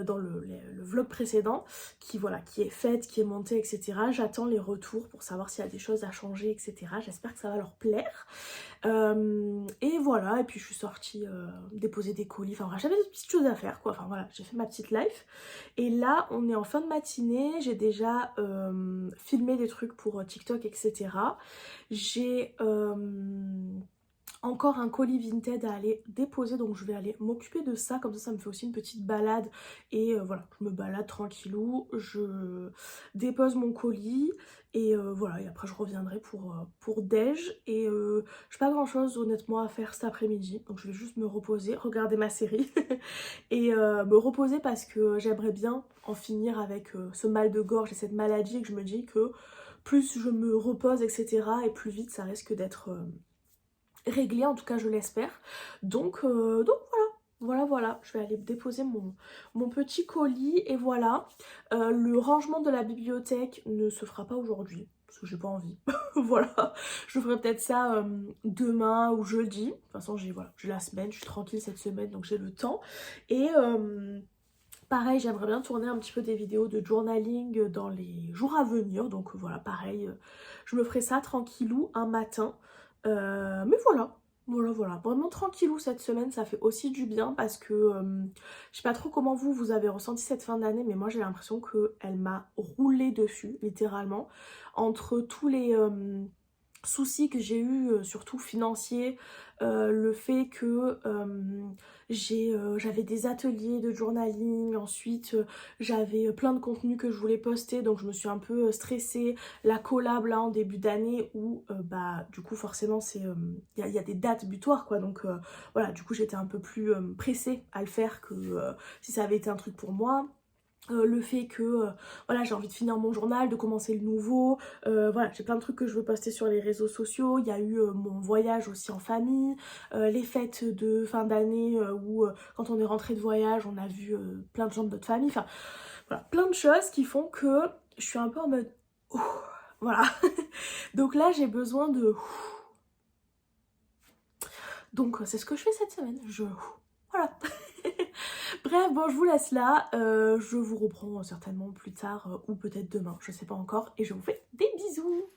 Dans le vlog précédent, qui est faite, qui est montée, etc. J'attends les retours pour savoir s'il y a des choses à changer, etc. J'espère que ça va leur plaire. Et voilà, et puis je suis sortie déposer des colis, enfin j'avais des petites choses à faire quoi, enfin voilà, j'ai fait ma petite life. Et là, on est en fin de matinée, j'ai déjà filmé des trucs pour TikTok, etc. J'ai... encore un colis Vinted à aller déposer, donc je vais aller m'occuper de ça, comme ça me fait aussi une petite balade et voilà, je me balade tranquillou, je dépose mon colis et voilà, et après je reviendrai pour déj et j'ai pas grand chose honnêtement à faire cet après-midi, donc je vais juste me reposer, regarder ma série et me reposer parce que j'aimerais bien en finir avec ce mal de gorge et cette maladie et que je me dis que plus je me repose, etc. et plus vite ça risque d'être... réglé, en tout cas je l'espère. Donc voilà, je vais aller déposer mon petit colis et voilà. Le rangement de la bibliothèque ne se fera pas aujourd'hui parce que j'ai pas envie. Voilà, je ferai peut-être ça demain ou jeudi. De toute façon j'ai la semaine, je suis tranquille cette semaine donc j'ai le temps. Et pareil, j'aimerais bien tourner un petit peu des vidéos de journaling dans les jours à venir. Donc voilà, pareil, je me ferai ça tranquillou un matin. Mais voilà, vraiment tranquillou cette semaine, ça fait aussi du bien parce que je sais pas trop comment vous avez ressenti cette fin d'année, mais moi j'ai l'impression qu'elle m'a roulé dessus, littéralement, entre tous les soucis que j'ai eu, surtout financiers, le fait que j'avais des ateliers de journaling, ensuite j'avais plein de contenus que je voulais poster, donc je me suis un peu stressée, la collab là en début d'année où bah du coup forcément c'est il y a des dates butoirs quoi, donc voilà, du coup j'étais un peu plus pressée à le faire que si ça avait été un truc pour moi. le fait que voilà, j'ai envie de finir mon journal, de commencer le nouveau, voilà, j'ai plein de trucs que je veux poster sur les réseaux sociaux. Il y a eu mon voyage aussi en famille, les fêtes de fin d'année où quand on est rentré de voyage on a vu plein de gens de notre famille, enfin voilà, plein de choses qui font que je suis un peu en mode ouh, voilà. Donc là j'ai besoin de donc c'est ce que je fais cette semaine, voilà. Bref, bon, je vous laisse là. Je vous reprends certainement plus tard ou peut-être demain, je sais pas encore. Et je vous fais des bisous.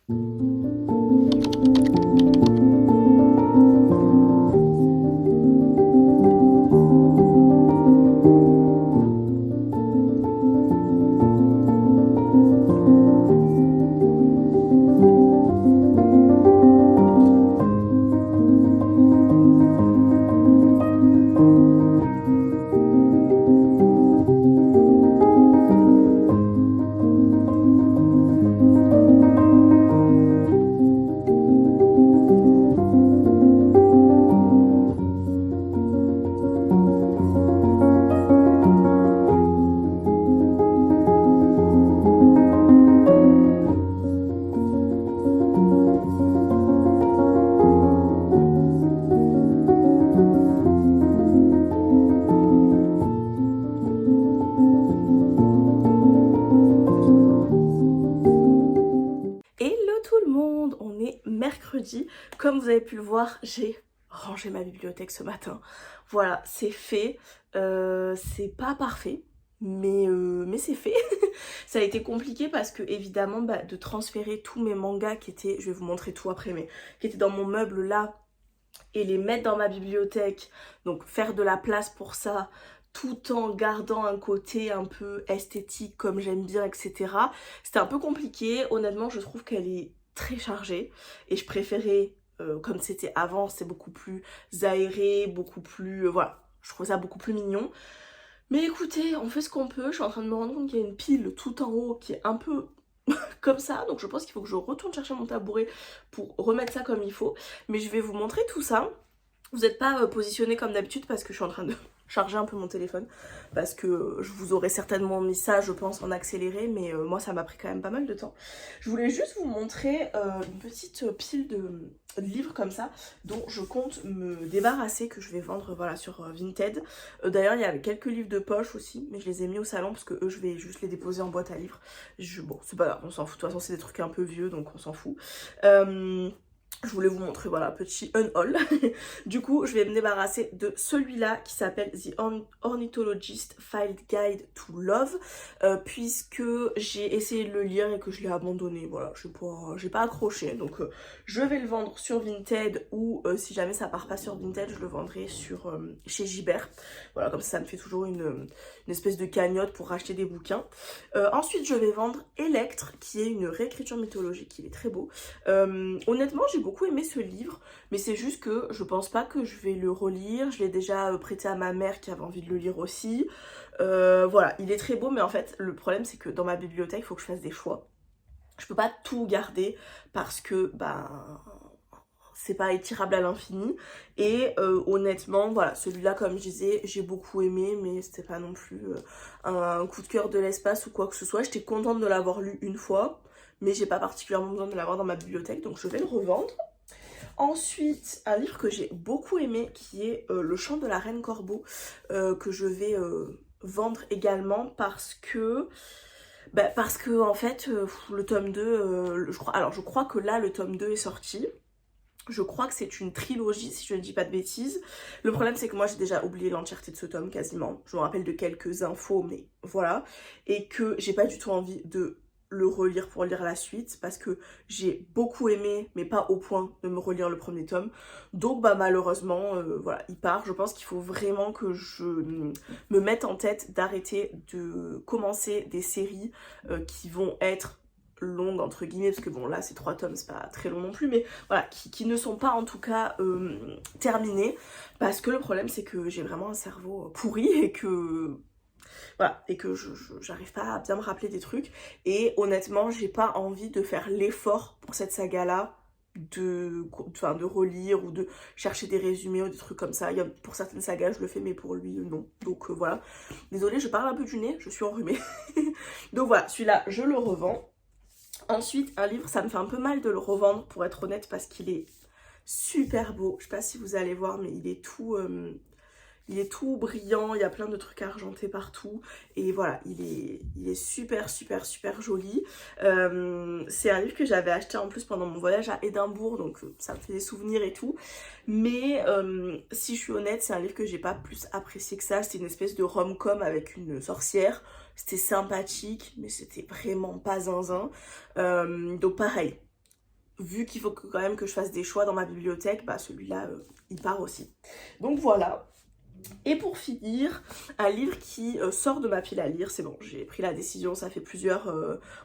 Mercredi, comme vous avez pu le voir, j'ai rangé ma bibliothèque ce matin. Voilà, c'est fait. C'est pas parfait, mais c'est fait. Ça a été compliqué parce que évidemment de transférer tous mes mangas qui étaient, je vais vous montrer tout après, mais qui étaient dans mon meuble là et les mettre dans ma bibliothèque, donc faire de la place pour ça, tout en gardant un côté un peu esthétique comme j'aime bien, etc. C'était un peu compliqué. Honnêtement, je trouve qu'elle est très chargée et je préférais, comme c'était avant, c'était beaucoup plus aéré, beaucoup plus... voilà, je trouve ça beaucoup plus mignon. Mais écoutez, on fait ce qu'on peut. Je suis en train de me rendre compte qu'il y a une pile tout en haut qui est un peu comme ça, donc je pense qu'il faut que je retourne chercher mon tabouret pour remettre ça comme il faut. Mais je vais vous montrer tout ça. Vous n'êtes pas positionné comme d'habitude parce que je suis en train de charger un peu mon téléphone, parce que je vous aurais certainement mis ça, je pense, en accéléré, mais moi ça m'a pris quand même pas mal de temps. Je voulais juste vous montrer une petite pile de livres comme ça, dont je compte me débarrasser, que je vais vendre voilà, sur Vinted. D'ailleurs il y avait quelques livres de poche aussi, mais je les ai mis au salon parce que eux je vais juste les déposer en boîte à livres. Bon c'est pas grave, on s'en fout, de toute façon c'est des trucs un peu vieux donc on s'en fout. Je voulais vous montrer, voilà, petit unhaul. Du coup, je vais me débarrasser de celui-là qui s'appelle The Ornithologist Field Guide to Love, puisque j'ai essayé de le lire et que je l'ai abandonné. Voilà, j'ai pas accroché, donc je vais le vendre sur Vinted ou si jamais ça part pas sur Vinted, je le vendrai sur chez Gibert. Voilà, comme ça me fait toujours une espèce de cagnotte pour racheter des bouquins. Ensuite, je vais vendre Electre, qui est une réécriture mythologique, il est très beau. Honnêtement, j'ai beaucoup aimé ce livre, mais c'est juste que je pense pas que je vais le relire. Je l'ai déjà prêté à ma mère qui avait envie de le lire aussi. Voilà, il est très beau, mais en fait, le problème c'est que dans ma bibliothèque, il faut que je fasse des choix. Je peux pas tout garder parce que, c'est pas étirable à l'infini. Et honnêtement, voilà, celui-là, comme je disais, j'ai beaucoup aimé, mais c'était pas non plus un coup de cœur de l'espace ou quoi que ce soit. J'étais contente de l'avoir lu une fois, mais j'ai pas particulièrement besoin de l'avoir dans ma bibliothèque, donc je vais le revendre. Ensuite, un livre que j'ai beaucoup aimé, qui est Le chant de la reine Corbeau, que je vais vendre également parce que en fait le tome 2, je crois que là le tome 2 est sorti. Je crois que c'est une trilogie, si je ne dis pas de bêtises. Le problème, c'est que moi, j'ai déjà oublié l'entièreté de ce tome, quasiment. Je me rappelle de quelques infos, mais voilà. Et que j'ai pas du tout envie de le relire pour lire la suite, parce que j'ai beaucoup aimé, mais pas au point de me relire le premier tome. Donc, malheureusement, voilà, il part. Je pense qu'il faut vraiment que je me mette en tête d'arrêter de commencer des séries qui vont être longues entre guillemets, parce que bon là c'est 3 tomes, c'est pas très long non plus, mais voilà, qui ne sont pas en tout cas terminées, parce que le problème c'est que j'ai vraiment un cerveau pourri et que voilà, et que j'arrive pas à bien me rappeler des trucs, et honnêtement j'ai pas envie de faire l'effort pour cette saga là de relire ou de chercher des résumés ou des trucs comme ça. Pour certaines sagas je le fais mais pour lui non. Donc voilà. Désolée, je parle un peu du nez, je suis enrhumée. Donc voilà, celui-là je le revends. Ensuite un livre, ça me fait un peu mal de le revendre pour être honnête parce qu'il est super beau. Je sais pas si vous allez voir mais il est tout brillant, il y a plein de trucs argentés partout et voilà, il est super joli. C'est un livre que j'avais acheté en plus pendant mon voyage à Édimbourg, donc ça me fait des souvenirs et tout. Mais si je suis honnête, c'est un livre que j'ai pas plus apprécié que ça. C'était une espèce de rom-com avec une sorcière. C'était sympathique, mais c'était vraiment pas zinzin. Donc pareil, vu qu'il faut quand même que je fasse des choix dans ma bibliothèque, bah celui-là, il part aussi. Donc voilà. Et pour finir, un livre qui sort de ma pile à lire, c'est bon, j'ai pris la décision, ça fait plusieurs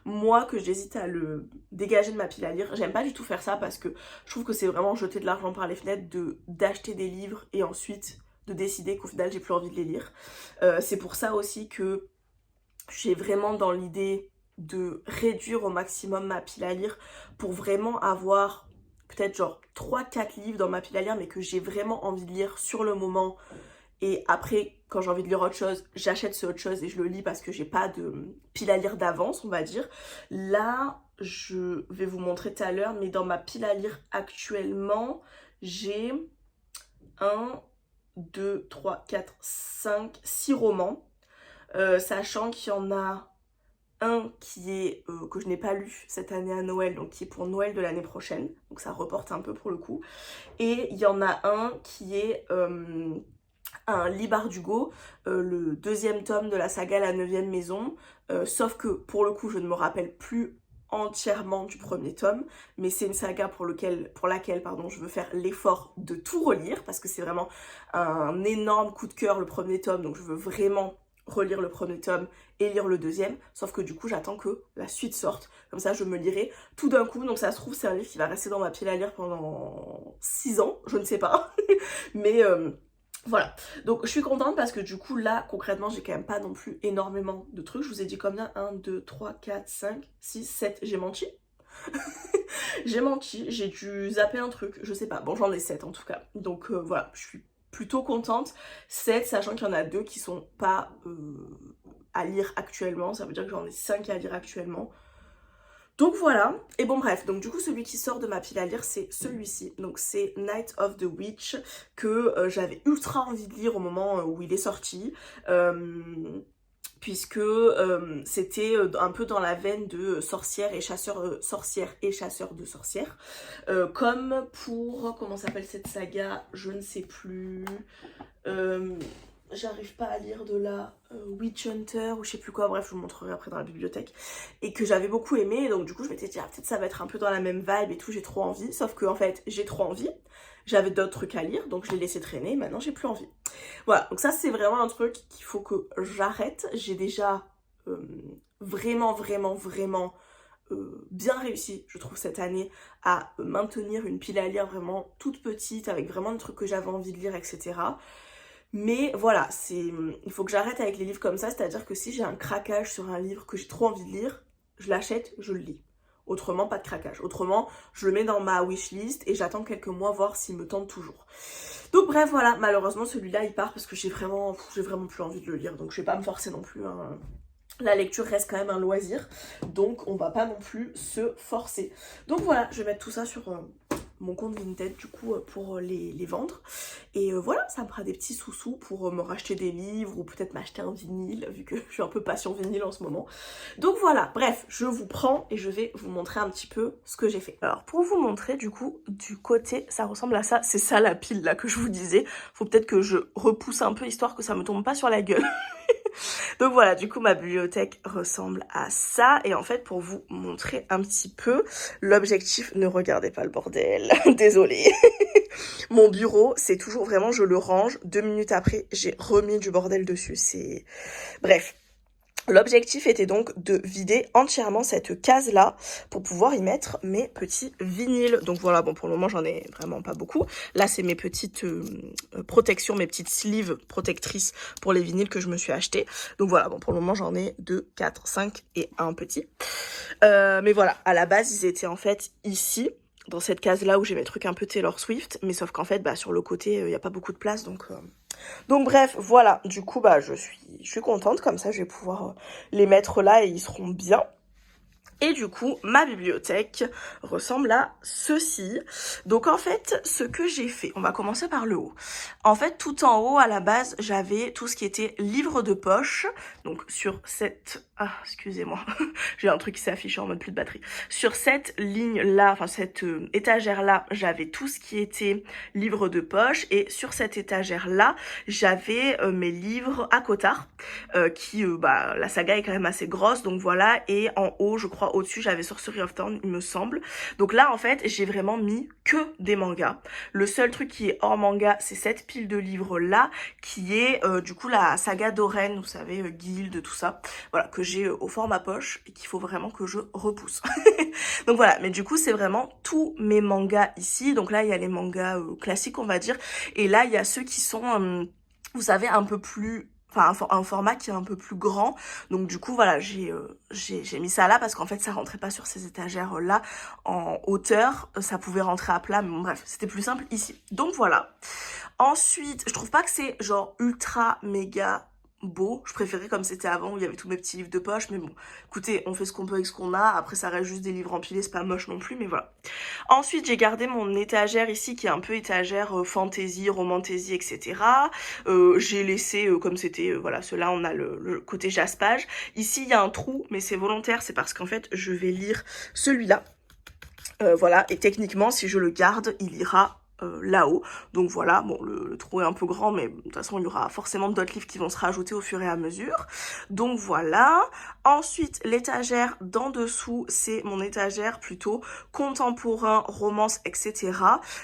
mois que j'hésite à le dégager de ma pile à lire. J'aime pas du tout faire ça parce que je trouve que c'est vraiment jeter de l'argent par les fenêtres d'acheter des livres et ensuite de décider qu'au final j'ai plus envie de les lire. C'est pour ça aussi que j'ai vraiment dans l'idée de réduire au maximum ma pile à lire pour vraiment avoir peut-être genre 3-4 livres dans ma pile à lire mais que j'ai vraiment envie de lire sur le moment. Et après, quand j'ai envie de lire autre chose, j'achète ce autre chose et je le lis parce que j'ai pas de pile à lire d'avance, on va dire. Là, je vais vous montrer tout à l'heure, mais dans ma pile à lire actuellement, j'ai 1, 2, 3, 4, 5, 6 romans. Sachant qu'il y en a un qui est que je n'ai pas lu cette année à Noël, donc qui est pour Noël de l'année prochaine. Donc ça reporte un peu pour le coup. Et il y en a un qui est... un Lit Bardugo, le 2e tome de la saga La 9e maison, sauf que pour le coup je ne me rappelle plus entièrement du 1er tome, mais c'est une saga pour laquelle je veux faire l'effort de tout relire, parce que c'est vraiment un énorme coup de cœur le 1er tome, donc je veux vraiment relire le 1er tome et lire le 2e, sauf que du coup j'attends que la suite sorte, comme ça je me lirai tout d'un coup, donc ça se trouve c'est un livre qui va rester dans ma pile à lire pendant 6 ans, je ne sais pas, mais... voilà, donc je suis contente parce que du coup là concrètement j'ai quand même pas non plus énormément de trucs. Je vous ai dit combien? 1, 2, 3, 4, 5, 6, 7, j'ai menti. J'ai menti, j'ai dû zapper un truc, je sais pas, bon j'en ai 7 en tout cas. Donc voilà, je suis plutôt contente. 7 sachant qu'il y en a 2 qui sont pas à lire actuellement, ça veut dire que j'en ai 5 à lire actuellement. Donc voilà, et bon bref, donc du coup celui qui sort de ma pile à lire c'est celui-ci, donc c'est Night of the Witch que j'avais ultra envie de lire au moment où il est sorti, puisque c'était un peu dans la veine de sorcières et chasseurs de sorcières, comme pour, comment s'appelle cette saga, je ne sais plus, j'arrive pas à lire de la Witch Hunter ou je sais plus quoi, bref je vous montrerai après dans la bibliothèque, et que j'avais beaucoup aimé, donc du coup je m'étais dit ah, peut-être ça va être un peu dans la même vibe et tout, j'ai trop envie, sauf que en fait j'ai trop envie, j'avais d'autres trucs à lire donc je l'ai laissé traîner, maintenant j'ai plus envie. Voilà, donc ça c'est vraiment un truc qu'il faut que j'arrête, j'ai déjà vraiment bien réussi je trouve cette année à maintenir une pile à lire vraiment toute petite avec vraiment des trucs que j'avais envie de lire, etc. Mais voilà, il faut que j'arrête avec les livres comme ça, c'est-à-dire que si j'ai un craquage sur un livre que j'ai trop envie de lire, je l'achète, je le lis. Autrement, pas de craquage. Autrement, je le mets dans ma wishlist et j'attends quelques mois voir s'il me tente toujours. Donc bref, voilà, malheureusement celui-là il part parce que j'ai vraiment plus envie de le lire, donc je vais pas me forcer non plus, hein. La lecture reste quand même un loisir, donc on va pas non plus se forcer. Donc voilà, je vais mettre tout ça sur mon compte Vinted du coup pour les vendre. Et voilà, ça me fera des petits sous-sous pour me racheter des livres ou peut-être m'acheter un vinyle, vu que je suis un peu passion vinyle en ce moment. Donc voilà, bref, je vous prends et je vais vous montrer un petit peu ce que j'ai fait. Alors pour vous montrer du coup, du côté, ça ressemble à ça. C'est ça la pile là que je vous disais. Faut peut-être que je repousse un peu histoire que ça me tombe pas sur la gueule. Donc voilà, du coup ma bibliothèque ressemble à ça, et en fait pour vous montrer un petit peu l'objectif, ne regardez pas le bordel, désolée. Mon bureau, c'est toujours vraiment, je le range, 2 minutes après j'ai remis du bordel dessus, c'est... Bref. L'objectif était donc de vider entièrement cette case-là pour pouvoir y mettre mes petits vinyles. Donc voilà, bon pour le moment j'en ai vraiment pas beaucoup. Là c'est mes petites protections, mes petites sleeves protectrices pour les vinyles que je me suis acheté. Donc voilà, bon pour le moment j'en ai 2, 4, 5 et un petit. Mais voilà, à la base ils étaient en fait ici. dans cette case-là où j'ai mes trucs un peu Taylor Swift, mais sauf qu'en fait, bah, sur le côté, il n'y a pas beaucoup de place, donc bref, voilà, du coup, bah, je suis contente, comme ça, je vais pouvoir les mettre là et ils seront bien. Et du coup, ma bibliothèque ressemble à ceci. Donc en fait, ce que j'ai fait, on va commencer par le haut. En fait, tout en haut, à la base, j'avais tout ce qui était livre de poche. Donc sur cette... Ah, excusez-moi, j'ai un truc qui s'est affiché en mode plus de batterie. Sur cette ligne-là, enfin cette étagère-là, j'avais tout ce qui était livre de poche. Et sur cette étagère-là, j'avais mes livres à Cotard. Bah, la saga est quand même assez grosse, donc voilà. Et en haut, je crois, au-dessus, j'avais Sorcery of Thorn, il me semble. Donc là, en fait, j'ai vraiment mis que des mangas. Le seul truc qui est hors manga, c'est cette pile de livres-là, qui est du coup la saga d'Oren, vous savez, Guild, tout ça. Voilà, que j'ai au format poche et qu'il faut vraiment que je repousse. Donc voilà, mais du coup, c'est vraiment tous mes mangas ici. Donc là, il y a les mangas classiques, on va dire. Et là, il y a ceux qui sont, vous savez, un peu plus... Enfin, un format qui est un peu plus grand. Donc du coup, voilà, j'ai mis ça là parce qu'en fait, ça rentrait pas sur ces étagères-là en hauteur. Ça pouvait rentrer à plat, mais bon, bref, c'était plus simple ici. Donc voilà. Ensuite, je trouve pas que c'est genre ultra méga beau. Je préférais comme c'était avant où il y avait tous mes petits livres de poche. Mais bon, écoutez, on fait ce qu'on peut avec ce qu'on a. Après, ça reste juste des livres empilés, c'est pas moche non plus, mais voilà. Ensuite, j'ai gardé mon étagère ici qui est un peu étagère fantasy, romantasy, etc. J'ai laissé comme c'était, voilà, ceux-là, on a le côté jaspage. Ici, il y a un trou, mais c'est volontaire, c'est parce qu'en fait, je vais lire celui-là. Voilà, et techniquement, si je le garde, il ira là-haut. Donc voilà, bon, le trou est un peu grand, mais de toute façon, il y aura forcément d'autres livres qui vont se rajouter au fur et à mesure. Donc voilà. Ensuite, l'étagère d'en dessous, c'est mon étagère plutôt contemporain, romance, etc.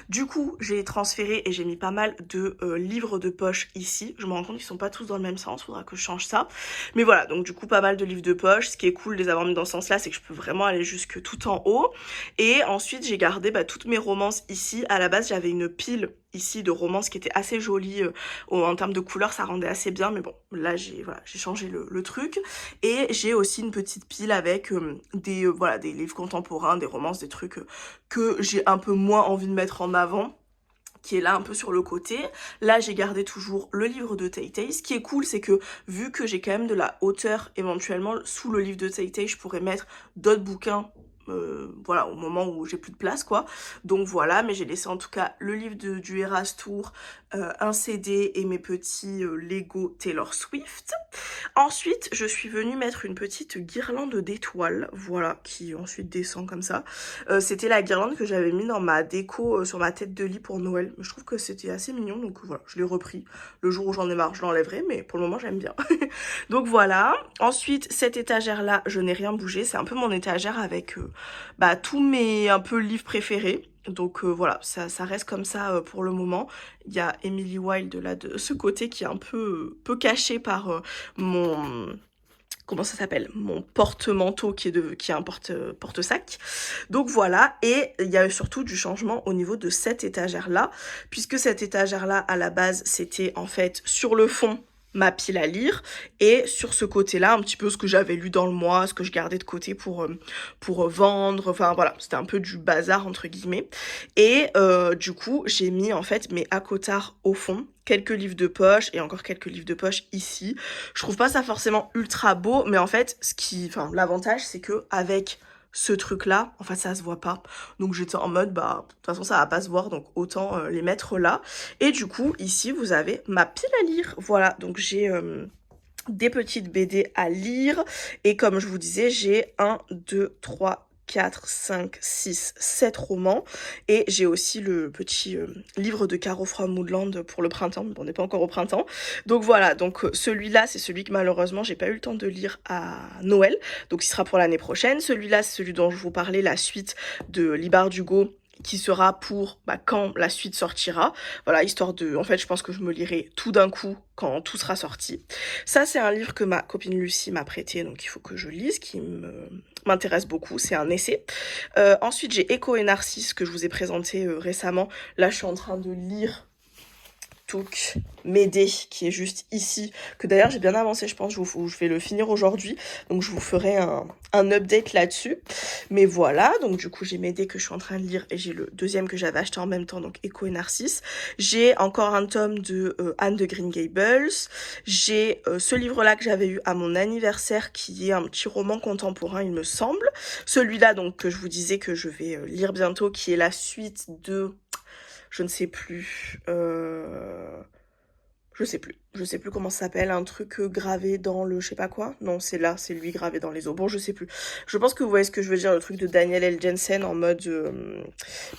Du coup, j'ai transféré et j'ai mis pas mal de livres de poche ici. Je me rends compte qu'ils sont pas tous dans le même sens, faudra que je change ça. Mais voilà, donc du coup, pas mal de livres de poche. Ce qui est cool de les avoir mis dans ce sens-là, c'est que je peux vraiment aller jusque tout en haut. Et ensuite, j'ai gardé toutes mes romances ici. À la base, j'avais une pile ici de romances qui était assez jolie. En termes de couleurs, ça rendait assez bien. Mais bon, là, j'ai changé le truc. Et j'ai aussi une petite pile avec des livres contemporains, des romances, des trucs que j'ai un peu moins envie de mettre en avant, qui est là un peu sur le côté. Là, j'ai gardé toujours le livre de Tay Tay. Ce qui est cool, c'est que vu que j'ai quand même de la hauteur, éventuellement, sous le livre de Tay Tay, je pourrais mettre d'autres bouquins voilà, au moment où j'ai plus de place, quoi. Donc voilà, mais j'ai laissé en tout cas le livre du Eras Tour, un CD et mes petits Lego Taylor Swift. Ensuite, je suis venue mettre une petite guirlande d'étoiles, voilà, qui ensuite descend comme ça. C'était la guirlande que j'avais mis dans ma déco sur ma tête de lit pour Noël. Je trouve que c'était assez mignon, donc voilà, je l'ai repris. Le jour où j'en ai marre, je l'enlèverai, mais pour le moment, j'aime bien. Donc voilà. Ensuite, cette étagère-là, je n'ai rien bougé. C'est un peu mon étagère avec tous mes un peu livres préférés. Donc voilà, ça reste comme ça pour le moment. Il y a Emily Wilde là de ce côté qui est un peu caché par mon... Comment ça s'appelle? Mon porte-manteau qui est un porte-sac. Donc voilà, et il y a surtout du changement au niveau de cette étagère-là, puisque cette étagère-là, à la base, c'était en fait sur le fond ma pile à lire, et sur ce côté-là, un petit peu ce que j'avais lu dans le mois, ce que je gardais de côté pour vendre, enfin voilà, c'était un peu du bazar entre guillemets. Et du coup, j'ai mis en fait mes accotards au fond, quelques livres de poche et encore quelques livres de poche ici. Je trouve pas ça forcément ultra beau, mais en fait, l'avantage, c'est que avec ce truc là, en fait ça se voit pas, donc j'étais en mode de toute façon ça va pas se voir, donc autant les mettre là. Et du coup ici vous avez ma pile à lire, voilà, donc j'ai des petites BD à lire, et comme je vous disais, j'ai 1, 2, 3, 4, 5, 6, 7 romans, et j'ai aussi le petit livre de Caro from Woodland pour le printemps, mais bon, on n'est pas encore au printemps. Donc voilà, donc celui-là, c'est celui que malheureusement j'ai pas eu le temps de lire à Noël, donc il sera pour l'année prochaine. Celui-là, c'est celui dont je vous parlais, la suite de Libar d'Hugo, qui sera pour quand la suite sortira. Voilà, histoire de... En fait, je pense que je me lirai tout d'un coup quand tout sera sorti. Ça, c'est un livre que ma copine Lucie m'a prêté, donc il faut que je lise, qui m'intéresse beaucoup. C'est un essai. Ensuite, j'ai Echo et Narcisse, que je vous ai présenté récemment. Là, je suis en train de lire Touk m'aider qui est juste ici, que d'ailleurs j'ai bien avancé, je pense, je vais le finir aujourd'hui, donc je vous ferai un update là-dessus. Mais voilà, donc du coup j'ai m'aider que je suis en train de lire et j'ai le deuxième que j'avais acheté en même temps, donc Echo et Narcisse. J'ai encore un tome de Anne de Green Gables. J'ai ce livre-là que j'avais eu à mon anniversaire qui est un petit roman contemporain il me semble. Celui-là donc que je vous disais que je vais lire bientôt, qui est la suite de... je ne sais plus... je sais plus comment ça s'appelle, un truc gravé dans le je sais pas quoi. Non, c'est là, c'est lui gravé dans les eaux. Bon, je sais plus. Je pense que vous voyez ce que je veux dire, le truc de Daniel L. Jensen en mode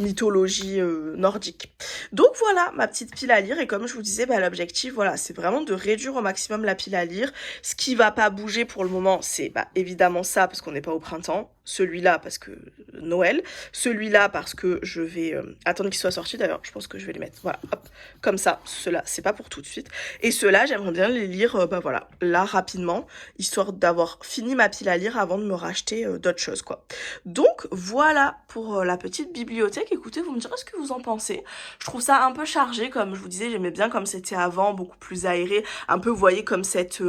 mythologie nordique. Donc voilà, ma petite pile à lire. Et comme je vous disais, bah, l'objectif, voilà, c'est vraiment de réduire au maximum la pile à lire. Ce qui va pas bouger pour le moment, c'est bah, évidemment ça, parce qu'on n'est pas au printemps. Celui-là, parce que Noël. Celui-là, parce que je vais attendre qu'il soit sorti. D'ailleurs, je pense que je vais les mettre, voilà, hop, comme ça. Ceux-là, c'est pas pour tout de suite. Et ceux-là, j'aimerais bien les lire, bah voilà, là, rapidement, histoire d'avoir fini ma pile à lire avant de me racheter d'autres choses, quoi. Donc, voilà pour la petite bibliothèque. Écoutez, vous me direz ce que vous en pensez. Je trouve ça un peu chargé, comme je vous disais, j'aimais bien comme c'était avant, beaucoup plus aéré. Un peu, vous voyez, comme cette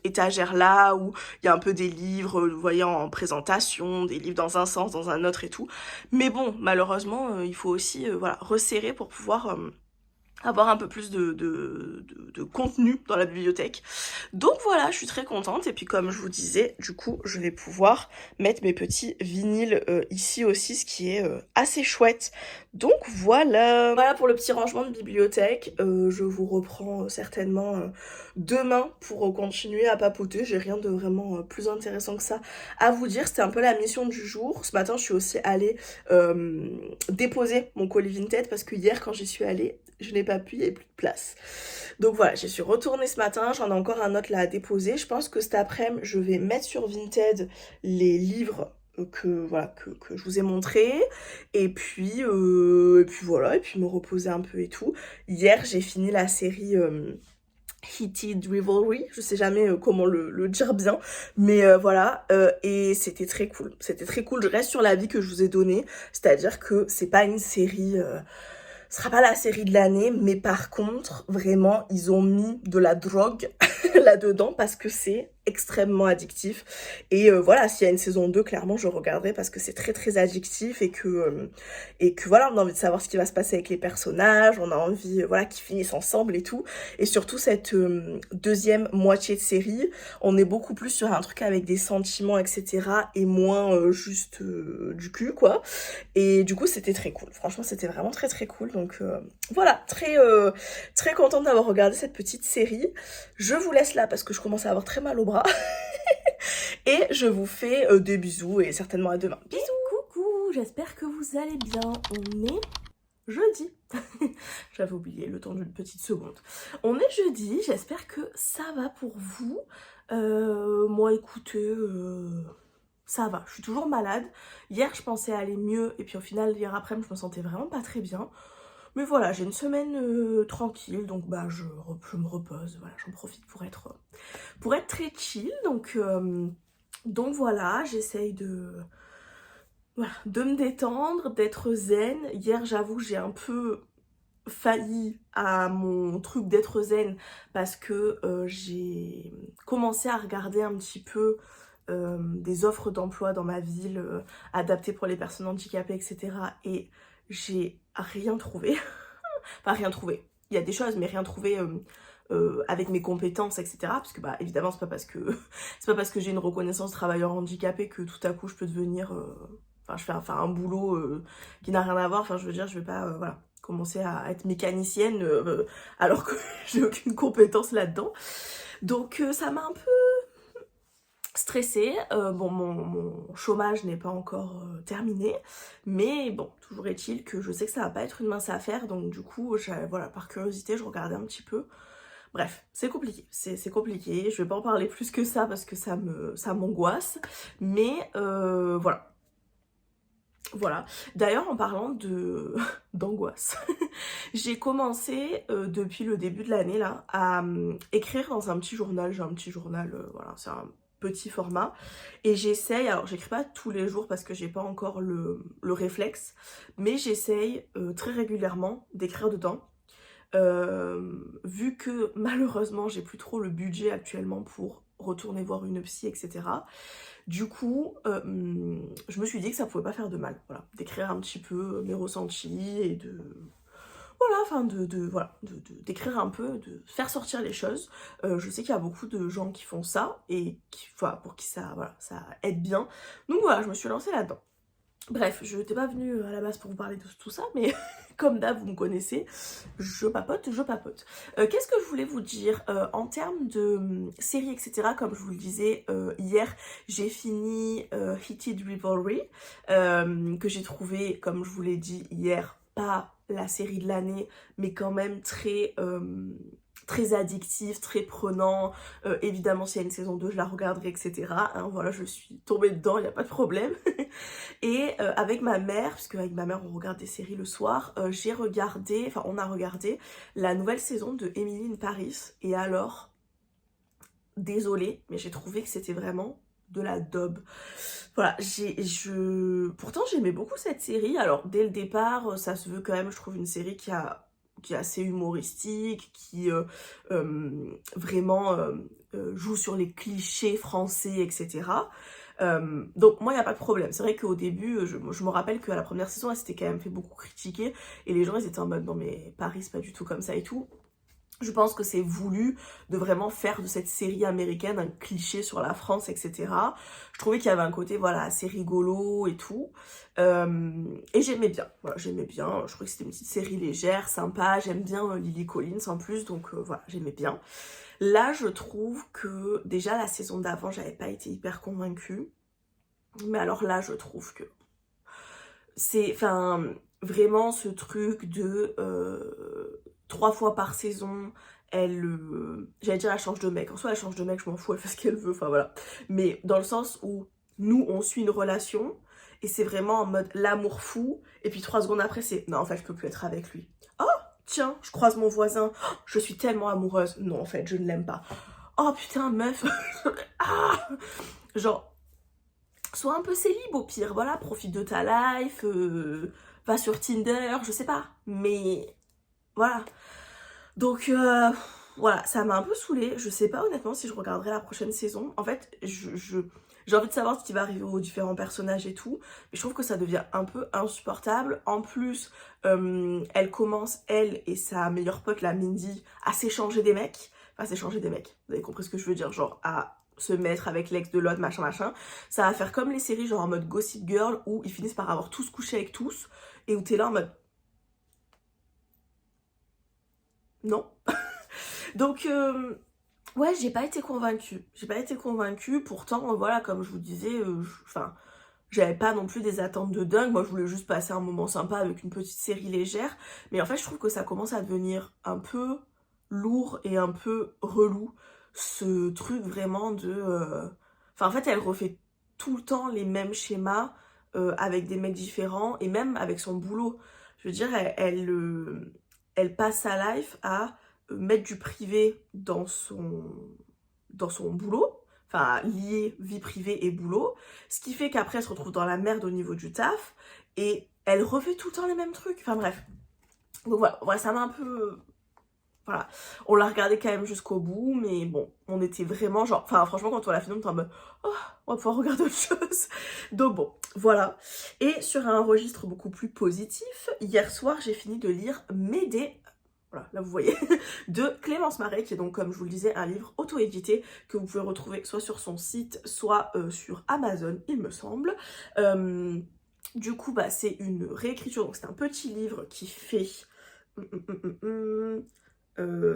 étagère-là, où il y a un peu des livres, vous voyez, en présentation, des livres dans un sens, dans un autre et tout. Mais bon, malheureusement, il faut aussi, voilà, resserrer pour pouvoir... avoir un peu plus de contenu dans la bibliothèque. Donc voilà, je suis très contente. Et puis comme je vous disais, du coup, je vais pouvoir mettre mes petits vinyles ici aussi, ce qui est assez chouette. Donc voilà. Voilà pour le petit rangement de bibliothèque. Je vous reprends certainement demain pour continuer à papoter. J'ai rien de vraiment plus intéressant que ça à vous dire. C'était un peu la mission du jour. Ce matin, je suis aussi allée déposer mon colis Vinted parce que hier, quand j'y suis allée, je n'ai pas pu, il n'y avait plus de place. Donc voilà, je suis retournée ce matin, j'en ai encore un autre là à déposer. Je pense que cet après-midi, je vais mettre sur Vinted les livres voilà, que je vous ai montrés. Et puis voilà, et puis me reposer un peu et tout. Hier, j'ai fini la série... Heated Rivalry, je sais jamais comment le dire bien, mais voilà, et c'était très cool, je reste sur l'avis que je vous ai donné, c'est-à-dire que c'est pas une série, ce sera pas la série de l'année, mais par contre, vraiment, ils ont mis de la drogue là-dedans parce que c'est extrêmement addictif. Et voilà, s'il y a une saison 2, clairement, je regarderai parce que c'est très très addictif et que voilà, on a envie de savoir ce qui va se passer avec les personnages, on a envie, voilà, qu'ils finissent ensemble et tout. Et surtout, cette deuxième moitié de série, on est beaucoup plus sur un truc avec des sentiments, etc. et moins juste du cul, quoi. Et du coup, c'était très cool. Franchement, c'était vraiment très très cool. Donc voilà, très contente d'avoir regardé cette petite série. Je vous laisse là parce que je commence à avoir très mal au bras. Et je vous fais des bisous et certainement à demain. Bisous. Coucou, j'espère que vous allez bien. On est jeudi. J'avais oublié le temps d'une petite seconde. On est jeudi, j'espère que ça va pour vous. Moi, écoutez... ça va, je suis toujours malade. Hier, je pensais aller mieux, et puis au final, hier après, je me sentais vraiment pas très bien. Mais voilà, j'ai une semaine tranquille, donc bah je me repose, voilà, j'en profite pour être très chill. Donc voilà, j'essaye voilà, de me détendre, d'être zen. Hier, j'avoue, j'ai un peu failli à mon truc d'être zen parce que j'ai commencé à regarder un petit peu des offres d'emploi dans ma ville adaptées pour les personnes handicapées, etc. Et j'ai rien trouvé. Enfin, rien trouvé. Il y a des choses, mais rien trouvé avec mes compétences, etc. Parce que, bah, évidemment, c'est pas parce que j'ai une reconnaissance travailleur handicapé que tout à coup je peux devenir... Enfin, je fais un boulot qui n'a rien à voir. Enfin, je veux dire, je vais pas, voilà, commencer à être mécanicienne alors que j'ai aucune compétence là-dedans. Donc, ça m'a un peu stressée. Bon, mon chômage n'est pas encore terminé, mais bon, toujours est-il que je sais que ça va pas être une mince affaire, donc du coup, voilà, par curiosité, je regardais un petit peu. Bref, c'est compliqué, c'est compliqué, je vais pas en parler plus que ça parce que ça m'angoisse, mais voilà. Voilà. D'ailleurs, en parlant d'angoisse, j'ai commencé depuis le début de l'année là à écrire dans un petit journal. J'ai un petit journal, voilà, c'est un petit format. Et j'essaye, alors j'écris pas tous les jours parce que j'ai pas encore le réflexe, mais j'essaye très régulièrement d'écrire dedans. vu que malheureusement j'ai plus trop le budget actuellement pour retourner voir une psy, etc. Du coup, je me suis dit que ça pouvait pas faire de mal, voilà, d'écrire un petit peu mes ressentis et de... Voilà, enfin voilà, d'écrire un peu, de faire sortir les choses. Je sais qu'il y a beaucoup de gens qui font ça et qui, voilà, pour qui ça, voilà, ça aide bien. Donc voilà, je me suis lancée là-dedans. Bref, je n'étais pas venue à la base pour vous parler de tout ça, mais comme d'hab, vous me connaissez, je papote, je papote. Qu'est-ce que je voulais vous dire en termes de séries, etc. Comme je vous le disais hier, j'ai fini Heated Rivalry, que j'ai trouvé, comme je vous l'ai dit hier, pas la série de l'année, mais quand même très addictif, très prenant. Évidemment, s'il y a une saison 2, je la regarderai, etc. Hein, voilà, je suis tombée dedans, il n'y a pas de problème. Et avec ma mère, parce qu'avec ma mère on regarde des séries le soir, on a regardé la nouvelle saison de Emily in Paris. Et alors, désolée, mais j'ai trouvé que c'était vraiment de la daube. Voilà, pourtant j'aimais beaucoup cette série. Alors dès le départ, ça se veut quand même, je trouve, une série qui est assez humoristique, qui vraiment joue sur les clichés français, etc. Donc moi il n'y a pas de problème. C'est vrai qu'au début, je me rappelle qu'à la première saison, elle s'était quand même fait beaucoup critiquer. Et les gens ils étaient en mode non mais Paris c'est pas du tout comme ça et tout. Je pense que c'est voulu de vraiment faire de cette série américaine un cliché sur la France, etc. Je trouvais qu'il y avait un côté, voilà, assez rigolo et tout. Et j'aimais bien, voilà, j'aimais bien. Je trouvais que c'était une petite série légère, sympa. J'aime bien Lily Collins en plus, donc voilà, j'aimais bien. Là, je trouve que déjà la saison d'avant, j'avais pas été hyper convaincue. Mais alors là, je trouve que c'est, enfin, vraiment ce truc de 3 fois par saison, j'allais dire elle change de mec. En soi, elle change de mec, je m'en fous, elle fait ce qu'elle veut, enfin voilà. Mais dans le sens où nous, on suit une relation et c'est vraiment en mode l'amour fou. Et puis 3 secondes après, c'est non, en fait, je peux plus être avec lui. Oh, tiens, je croise mon voisin. Oh, je suis tellement amoureuse. Non, en fait, je ne l'aime pas. Oh putain, meuf. Ah, genre, sois un peu célib au pire, voilà, profite de ta life, va sur Tinder, je sais pas. Mais voilà. Donc voilà, ça m'a un peu saoulée. Je sais pas honnêtement si je regarderai la prochaine saison. En fait, j'ai envie de savoir ce qui va arriver aux différents personnages et tout. Mais je trouve que ça devient un peu insupportable. En plus, elle commence, elle et sa meilleure pote, la Mindy, à s'échanger des mecs. Enfin, s'échanger des mecs. Vous avez compris ce que je veux dire? Genre à se mettre avec l'ex de l'autre, machin, machin. Ça va faire comme les séries, genre en mode Gossip Girl, où ils finissent par avoir tous couché avec tous. Et où t'es là en mode... Non. Donc, ouais, j'ai pas été convaincue. J'ai pas été convaincue. Pourtant, voilà, comme je vous disais, enfin, j'avais pas non plus des attentes de dingue. Moi, je voulais juste passer un moment sympa avec une petite série légère. Mais en fait, je trouve que ça commence à devenir un peu lourd et un peu relou. Ce truc vraiment de... Enfin, en fait, elle refait tout le temps les mêmes schémas avec des mecs différents et même avec son boulot. Je veux dire, elle passe sa life à mettre du privé dans son boulot, enfin lier vie privée et boulot, ce qui fait qu'après elle se retrouve dans la merde au niveau du taf, et elle refait tout le temps les mêmes trucs, enfin bref. Donc voilà, ça m'a un peu... Voilà, on l'a regardé quand même jusqu'au bout, mais bon, on était vraiment genre... Enfin franchement quand on l'a fini, on était en mode... Oh, on va pouvoir regarder autre chose. Donc bon, voilà. Et sur un registre beaucoup plus positif, hier soir j'ai fini de lire Médée, voilà, là vous voyez, de Clémence Marais, qui est donc, comme je vous le disais, un livre auto-édité que vous pouvez retrouver soit sur son site, soit sur Amazon, il me semble. Du coup, bah, c'est une réécriture, donc c'est un petit livre qui fait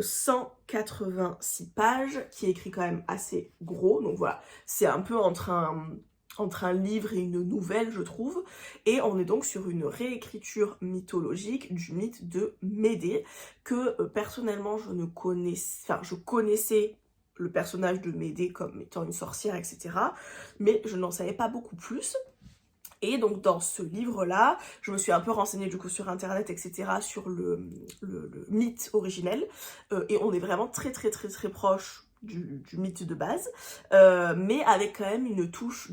186 pages, qui est écrit quand même assez gros, donc voilà, c'est un peu entre un livre et une nouvelle, je trouve. Et on est donc sur une réécriture mythologique du mythe de Médée, que personnellement je connaissais le personnage de Médée comme étant une sorcière, etc. Mais je n'en savais pas beaucoup plus. Et donc dans ce livre-là, je me suis un peu renseignée du coup sur internet, etc. sur le mythe originel. Et on est vraiment très très très très proche du mythe de base, mais avec quand même une touche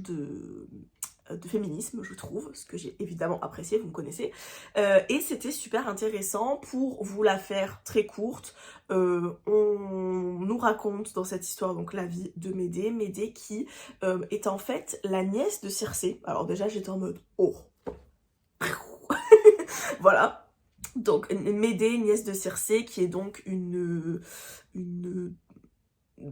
de féminisme, je trouve, ce que j'ai évidemment apprécié, vous me connaissez. Et c'était super intéressant. Pour vous la faire très courte, on nous raconte dans cette histoire donc la vie de Médée. Médée qui est en fait la nièce de Circé. Alors déjà j'étais en mode oh voilà. Donc Médée, nièce de Circé, qui est donc une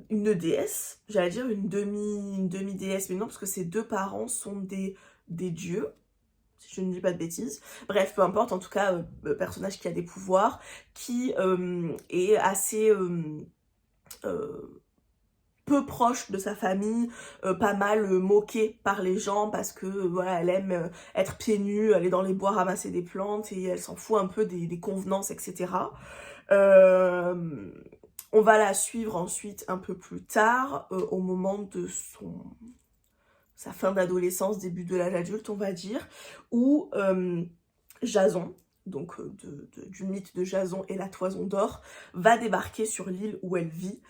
déesse, j'allais dire une demi-déesse, mais non, parce que ses deux parents sont des dieux, si je ne dis pas de bêtises. Bref, peu importe, en tout cas, personnage qui a des pouvoirs, qui est assez peu proche de sa famille, pas mal moquée par les gens parce que voilà, elle aime être pieds nus, aller dans les bois ramasser des plantes et elle s'en fout un peu des convenances, etc. On va la suivre ensuite un peu plus tard, au moment de sa fin d'adolescence, début de l'âge adulte, on va dire, où Jason, donc du mythe de Jason et la toison d'or, va débarquer sur l'île où elle vit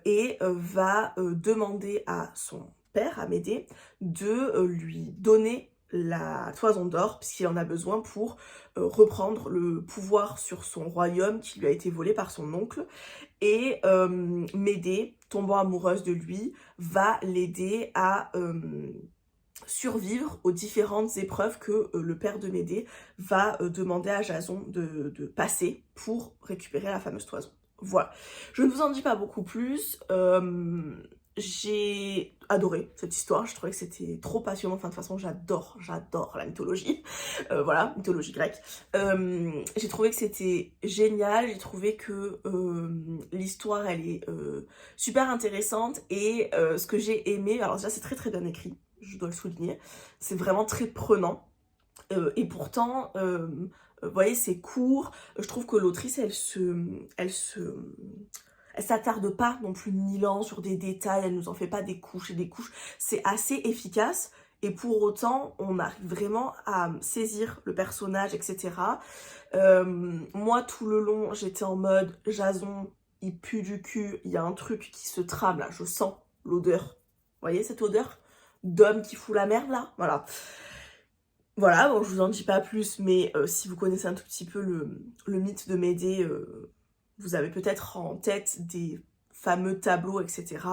et va demander à son père, à Médée, de lui donner la toison d'or, puisqu'il en a besoin pour reprendre le pouvoir sur son royaume qui lui a été volé par son oncle. Et Médée, tombant amoureuse de lui, va l'aider à survivre aux différentes épreuves que le père de Médée va demander à Jason de passer pour récupérer la fameuse toison. Voilà, je ne vous en dis pas beaucoup plus. J'ai adoré cette histoire, je trouvais que c'était trop passionnant. Enfin, de toute façon, j'adore la mythologie. Voilà, mythologie grecque. J'ai trouvé que c'était génial, j'ai trouvé que l'histoire, elle est super intéressante. Et ce que j'ai aimé, alors déjà, c'est très très bien écrit, je dois le souligner. C'est vraiment très prenant. Et pourtant, vous voyez, c'est court. Je trouve que l'autrice, elle s'attarde pas non plus 1000 ans sur des détails, elle nous en fait pas des couches et des couches. C'est assez efficace et pour autant, on arrive vraiment à saisir le personnage, etc. Moi, tout le long, j'étais en mode Jason, il pue du cul, il y a un truc qui se trame là, je sens l'odeur. Vous voyez cette odeur d'homme qui fout la merde là? Voilà. Voilà, bon, je vous en dis pas plus, mais si vous connaissez un tout petit peu le mythe de Médée, vous avez peut-être en tête des fameux tableaux, etc.,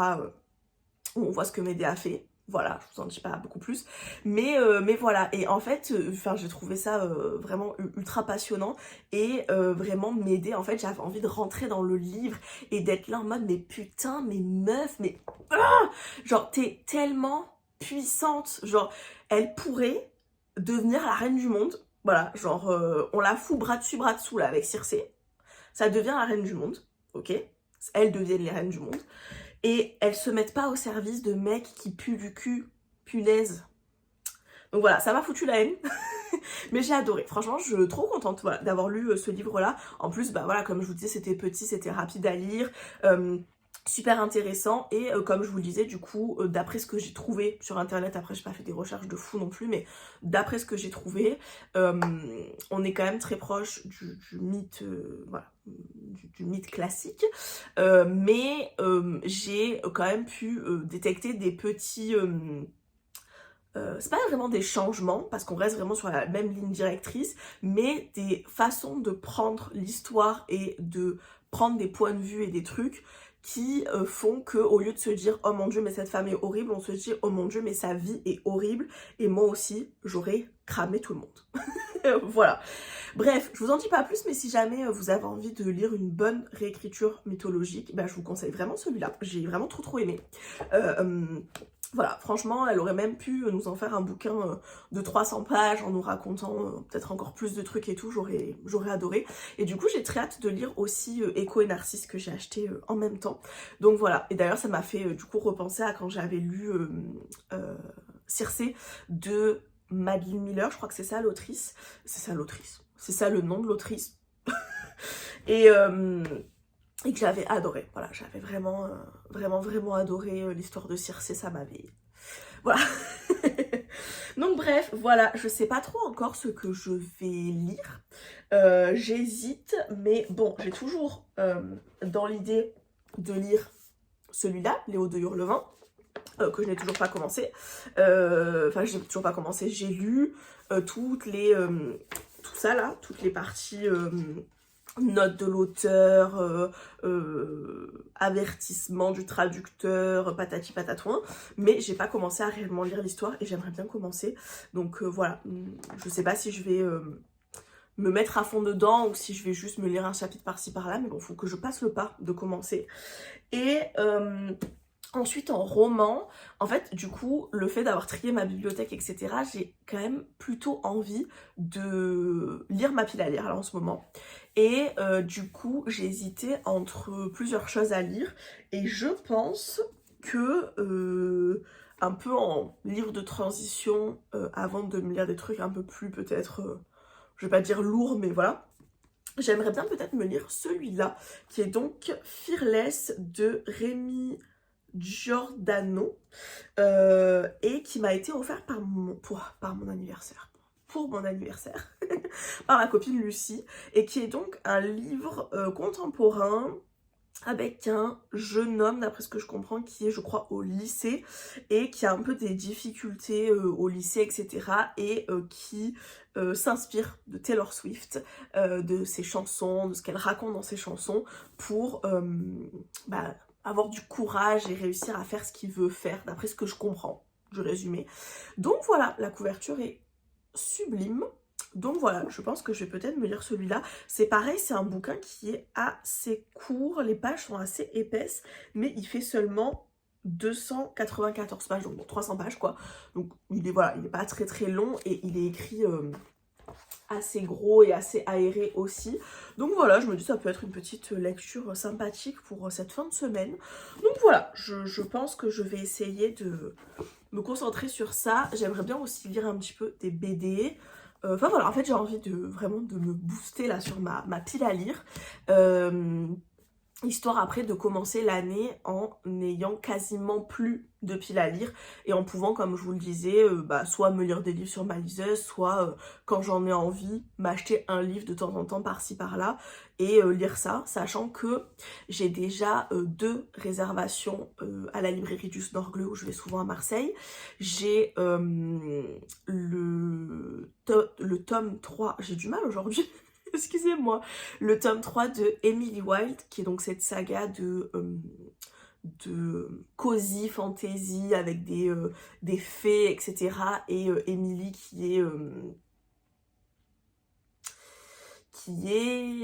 où on voit ce que Médée a fait. Voilà, je vous en dis pas beaucoup plus. Mais voilà, et en fait, j'ai trouvé ça vraiment ultra passionnant. Et vraiment, Médée, en fait, j'avais envie de rentrer dans le livre et d'être là en mode, mais putain, mais meuf, mais... Ah genre, t'es tellement puissante. Genre, elle pourrait devenir la reine du monde. Voilà, genre, on la fout bras dessus, bras dessous, là, avec Circé. Ça devient la reine du monde, ok? Elles deviennent les reines du monde. Et elles se mettent pas au service de mecs qui puent du cul, punaise. Donc voilà, ça m'a foutu la haine. Mais j'ai adoré. Franchement, je suis trop contente voilà, d'avoir lu ce livre-là. En plus, bah voilà, comme je vous disais, c'était petit, c'était rapide à lire. Super intéressant et comme je vous le disais du coup d'après ce que j'ai trouvé sur internet, après j'ai pas fait des recherches de fou non plus, mais d'après ce que j'ai trouvé, on est quand même très proche du mythe, voilà, du mythe classique, mais j'ai quand même pu détecter des petits... c'est pas vraiment des changements, parce qu'on reste vraiment sur la même ligne directrice, mais des façons de prendre l'histoire et de prendre des points de vue et des trucs qui font que au lieu de se dire oh mon dieu mais cette femme est horrible, on se dit oh mon dieu mais sa vie est horrible et moi aussi j'aurais cramé tout le monde. Voilà. Bref, je vous en dis pas plus, mais si jamais vous avez envie de lire une bonne réécriture mythologique, bah, je vous conseille vraiment celui-là. J'ai vraiment trop aimé. Voilà, franchement, elle aurait même pu nous en faire un bouquin de 300 pages en nous racontant peut-être encore plus de trucs et tout, j'aurais adoré. Et du coup, j'ai très hâte de lire aussi Echo et Narcisse que j'ai acheté en même temps. Donc voilà, et d'ailleurs ça m'a fait du coup repenser à quand j'avais lu Circé de Madeline Miller, je crois que c'est ça l'autrice. C'est ça l'autrice, c'est ça le nom de l'autrice. Et que j'avais adoré, voilà, j'avais vraiment adoré l'histoire de Circé, ça m'avait... Voilà. Donc bref, voilà, je sais pas trop encore ce que je vais lire, j'hésite, mais bon, j'ai toujours dans l'idée de lire celui-là, Léo de Hurlevent, que je n'ai toujours pas commencé. Enfin, j'ai toujours pas commencé, j'ai lu toutes les... tout ça là, toutes les parties... notes de l'auteur, avertissement du traducteur, patati patatouin, mais j'ai pas commencé à réellement lire l'histoire et j'aimerais bien commencer. Donc voilà, je sais pas si je vais me mettre à fond dedans ou si je vais juste me lire un chapitre par-ci par-là, mais bon, faut que je passe le pas de commencer. Et ensuite en roman, en fait du coup le fait d'avoir trié ma bibliothèque etc, j'ai quand même plutôt envie de lire ma pile à lire là en ce moment. Et du coup j'ai hésité entre plusieurs choses à lire et je pense que un peu en livre de transition avant de me lire des trucs un peu plus peut-être, je vais pas dire lourds mais voilà. J'aimerais bien peut-être me lire celui-là qui est donc Fearless de Rémi Giordano et qui m'a été offert par mon anniversaire. Pour mon anniversaire, par ma copine Lucie, et qui est donc un livre contemporain avec un jeune homme, d'après ce que je comprends, qui est, je crois, au lycée, et qui a un peu des difficultés au lycée, etc., et qui s'inspire de Taylor Swift, de ses chansons, de ce qu'elle raconte dans ses chansons, pour avoir du courage et réussir à faire ce qu'il veut faire, d'après ce que je comprends du résumé. Donc voilà, la couverture est sublime. Donc voilà, je pense que je vais peut-être me lire celui-là. C'est pareil, c'est un bouquin qui est assez court, les pages sont assez épaisses, mais il fait seulement 294 pages, donc bon, 300 pages quoi. Donc il est, voilà, il n'est pas très très long et il est écrit assez gros et assez aéré aussi. Donc voilà, je me dis ça peut être une petite lecture sympathique pour cette fin de semaine. Donc voilà, je pense que je vais essayer de me concentrer sur ça. J'aimerais bien aussi lire un petit peu des BD. Enfin voilà, en fait j'ai envie de vraiment de me booster là sur ma pile à lire. Histoire après de commencer l'année en n'ayant quasiment plus de piles à lire et en pouvant, comme je vous le disais, soit me lire des livres sur ma liseuse, soit quand j'en ai envie, m'acheter un livre de temps en temps par-ci par-là et lire ça, sachant que j'ai déjà 2 réservations à la librairie du Snorgle où je vais souvent à Marseille. J'ai le tome 3, j'ai du mal aujourd'hui excusez-moi, le tome 3 de Emily Wilde, qui est donc cette saga de cosy fantasy avec des fées, etc. Et Emily qui est,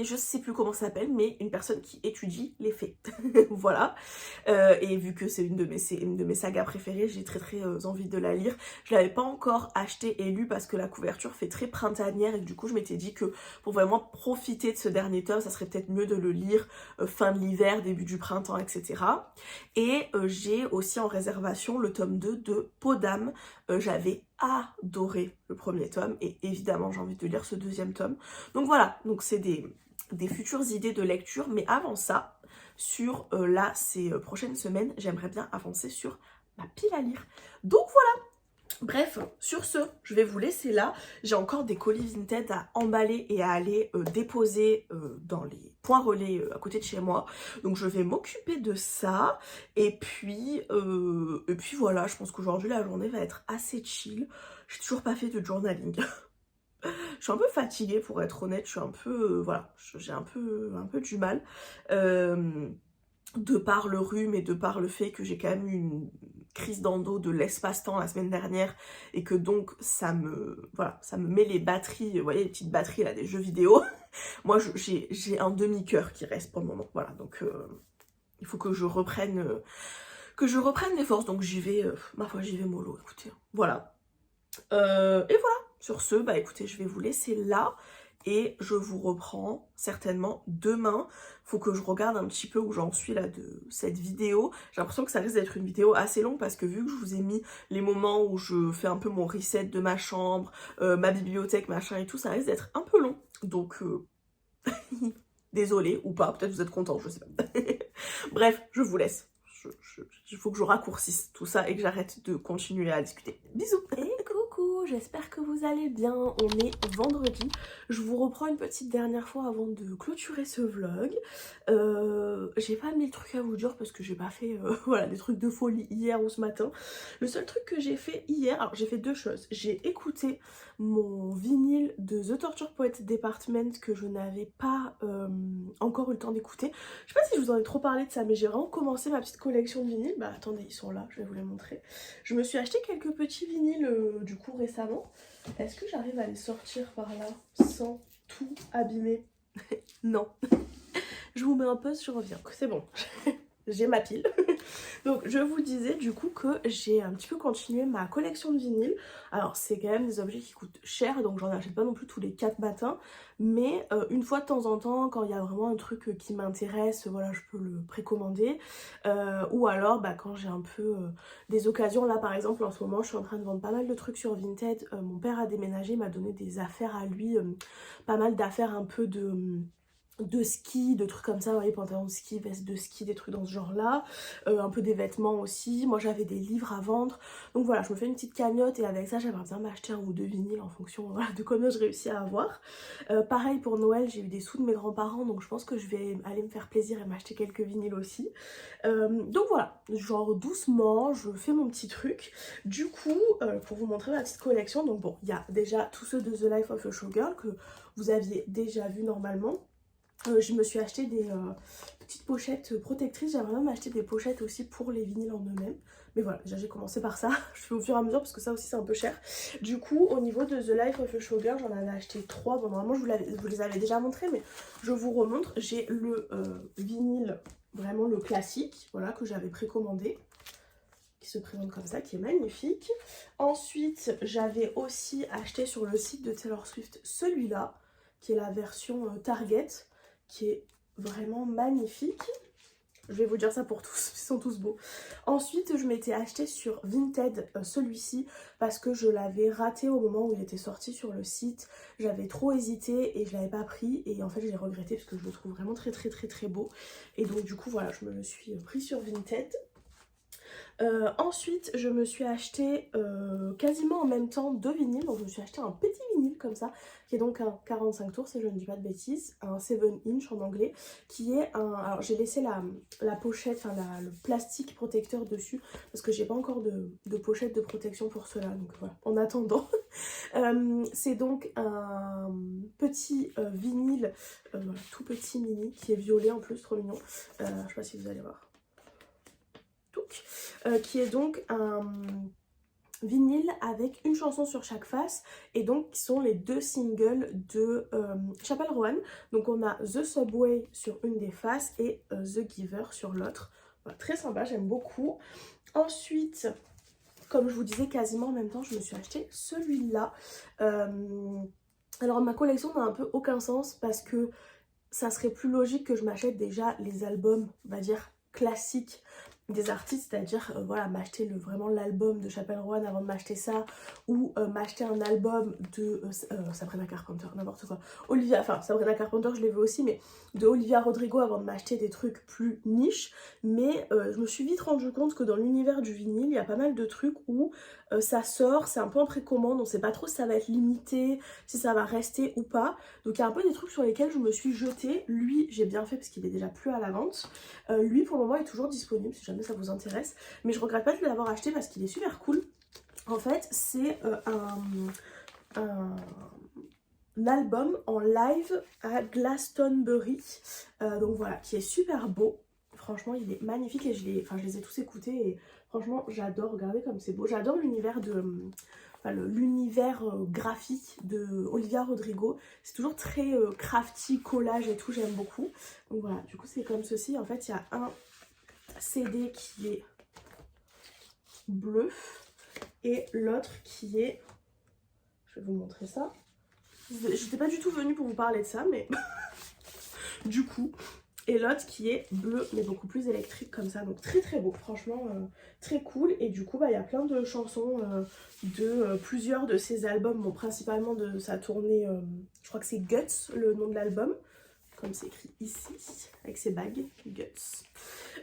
je sais plus comment ça s'appelle, mais une personne qui étudie les fées. Voilà. Et vu que c'est une de mes sagas préférées, j'ai très envie de la lire. Je l'avais pas encore acheté et lu parce que la couverture fait très printanière et du coup je m'étais dit que pour vraiment profiter de ce dernier tome, ça serait peut-être mieux de le lire fin de l'hiver, début du printemps, etc. Et j'ai aussi en réservation le tome 2 de Peau d'âme. J'avais adoré le premier tome et évidemment j'ai envie de lire ce deuxième tome. Donc voilà, donc c'est des futures idées de lecture, mais avant ça, sur ces prochaines semaines, j'aimerais bien avancer sur ma pile à lire. Donc voilà. Bref, sur ce, je vais vous laisser là. J'ai encore des colis Vinted à emballer et à aller déposer dans les points relais à côté de chez moi. Donc je vais m'occuper de ça. Et puis voilà, je pense qu'aujourd'hui la journée va être assez chill. J'ai toujours pas fait de journaling. Je suis un peu fatiguée pour être honnête, je suis un peu, voilà, j'ai un peu du mal. De par le rhume et de par le fait que j'ai quand même eu une crise d'endo de l'espace-temps la semaine dernière et que donc ça me met les batteries, vous voyez les petites batteries là des jeux vidéo. Moi j'ai un demi-cœur qui reste pour le moment, voilà, donc il faut que je reprenne les forces, donc j'y vais, ma foi j'y vais mollo, écoutez, voilà. Et voilà, sur ce, bah écoutez, je vais vous laisser là. Et je vous reprends certainement demain. Faut que je regarde un petit peu où j'en suis là de cette vidéo. J'ai l'impression que ça risque d'être une vidéo assez longue parce que vu que je vous ai mis les moments où je fais un peu mon reset de ma chambre, ma bibliothèque, machin et tout, ça risque d'être un peu long. Donc, désolée ou pas, peut-être vous êtes contents, je sais pas. Bref, je vous laisse. Il faut que je raccourcisse tout ça et que j'arrête de continuer à discuter. Bisous. Et coucou, j'espère que vous allez bien. On est vendredi. Je vous reprends une petite dernière fois avant de clôturer ce vlog. j'ai pas mis le truc à vous dire parce que j'ai pas fait voilà, des trucs de folie hier ou ce matin. Le seul truc que j'ai fait hier, alors j'ai fait deux choses. J'ai écouté mon vinyle de The Torture Poet Department que je n'avais pas encore eu le temps d'écouter. Je sais pas si je vous en ai trop parlé de ça, mais j'ai vraiment commencé ma petite collection de vinyles. Bah attendez, ils sont là, je vais vous les montrer. Je me suis acheté quelques petits vinyles du coup récemment. Est-ce que j'arrive à les sortir par là sans tout abîmer? Non. Je vous mets un pause, je reviens. C'est bon, j'ai ma pile. Donc je vous disais du coup que j'ai un petit peu continué ma collection de vinyles. Alors c'est quand même des objets qui coûtent cher, donc j'en achète pas non plus tous les 4 matins. Mais une fois de temps en temps, quand il y a vraiment un truc qui m'intéresse, voilà, je peux le précommander. Ou alors bah, quand j'ai un peu des occasions, là par exemple en ce moment je suis en train de vendre pas mal de trucs sur Vinted. Mon père a déménagé, il m'a donné des affaires à lui, pas mal d'affaires un peu de ski, de trucs comme ça, vous voyez, pantalons de ski, vestes de ski, des trucs dans ce genre là, un peu des vêtements aussi. Moi j'avais des livres à vendre, donc voilà, je me fais une petite cagnotte et avec ça j'aimerais bien m'acheter un ou deux vinyles en fonction voilà, de combien je réussis à avoir. Pareil pour Noël, j'ai eu des sous de mes grands-parents, donc je pense que je vais aller me faire plaisir et m'acheter quelques vinyles aussi. Donc voilà, genre doucement je fais mon petit truc. Du coup pour vous montrer ma petite collection, donc bon, il y a déjà tous ceux de The Life of a Showgirl que vous aviez déjà vu normalement. Je me suis acheté des petites pochettes protectrices. J'aimerais bien m'acheter des pochettes aussi pour les vinyles en eux-mêmes. Mais voilà, déjà j'ai commencé par ça. Je fais au fur et à mesure parce que ça aussi c'est un peu cher. Du coup, au niveau de The Life of a Showgirl, j'en avais acheté 3. Bon, normalement je vous les avais déjà montrés, mais je vous remontre. J'ai le vinyle, vraiment le classique, voilà, que j'avais précommandé, qui se présente comme ça, qui est magnifique. Ensuite, j'avais aussi acheté sur le site de Taylor Swift celui-là, qui est la version Target, qui est vraiment magnifique. Je vais vous dire ça pour tous, ils sont tous beaux. Ensuite, je m'étais acheté sur Vinted celui-ci parce que je l'avais raté au moment où il était sorti sur le site. J'avais trop hésité et je l'avais pas pris et en fait j'ai regretté parce que je le trouve vraiment très beau. Et donc du coup voilà, je me le suis pris sur Vinted. Ensuite je me suis acheté quasiment en même temps deux vinyles, donc je me suis acheté un petit vinyle comme ça qui est donc un 45 tours si je ne dis pas de bêtises, un 7 inch en anglais, qui est un... Alors j'ai laissé la pochette, enfin le plastique protecteur dessus parce que j'ai pas encore de pochette de protection pour cela, donc voilà, en attendant. C'est donc un petit vinyle, voilà, tout petit mini, qui est violet en plus, trop mignon, je sais pas si vous allez voir. Qui est donc un vinyle avec une chanson sur chaque face et donc qui sont les deux singles de Chappell Roan. Donc on a The Subway sur une des faces et The Giver sur l'autre. Voilà, très sympa, j'aime beaucoup. Ensuite, comme je vous disais, quasiment en même temps, je me suis acheté celui-là. Alors ma collection n'a un peu aucun sens parce que ça serait plus logique que je m'achète déjà les albums, on va dire, classiques des artistes, c'est-à-dire voilà, m'acheter vraiment l'album de Chappell Roan avant de m'acheter ça, ou m'acheter un album de Sabrina Carpenter, n'importe quoi, Olivia, enfin Sabrina Carpenter je l'ai vu aussi, mais de Olivia Rodrigo avant de m'acheter des trucs plus niches. Mais je me suis vite rendu compte que dans l'univers du vinyle il y a pas mal de trucs où ça sort, c'est un peu en précommande, on sait pas trop si ça va être limité, si ça va rester ou pas, donc il y a un peu des trucs sur lesquels je me suis jetée. Lui j'ai bien fait parce qu'il est déjà plus à la vente, lui pour le moment est toujours disponible si jamais ça vous intéresse, mais je regrette pas de l'avoir acheté parce qu'il est super cool. En fait c'est un album en live à Glastonbury, donc voilà, qui est super beau. Franchement il est magnifique et je les ai tous écoutés et franchement j'adore, regardez comme c'est beau. J'adore l'univers l'univers graphique de Olivia Rodrigo, c'est toujours très crafty, collage et tout, j'aime beaucoup. Donc voilà, du coup c'est comme ceci. En fait il y a un CD qui est bleu et l'autre qui est, je vais vous montrer ça, j'étais pas du tout venue pour vous parler de ça mais du coup, et l'autre qui est bleu mais beaucoup plus électrique comme ça, donc très beau, franchement très cool. Et du coup bah il y a plein de chansons de plusieurs de ses albums, bon principalement de sa tournée, je crois que c'est Guts le nom de l'album, comme c'est écrit ici, avec ses bagues, Guts.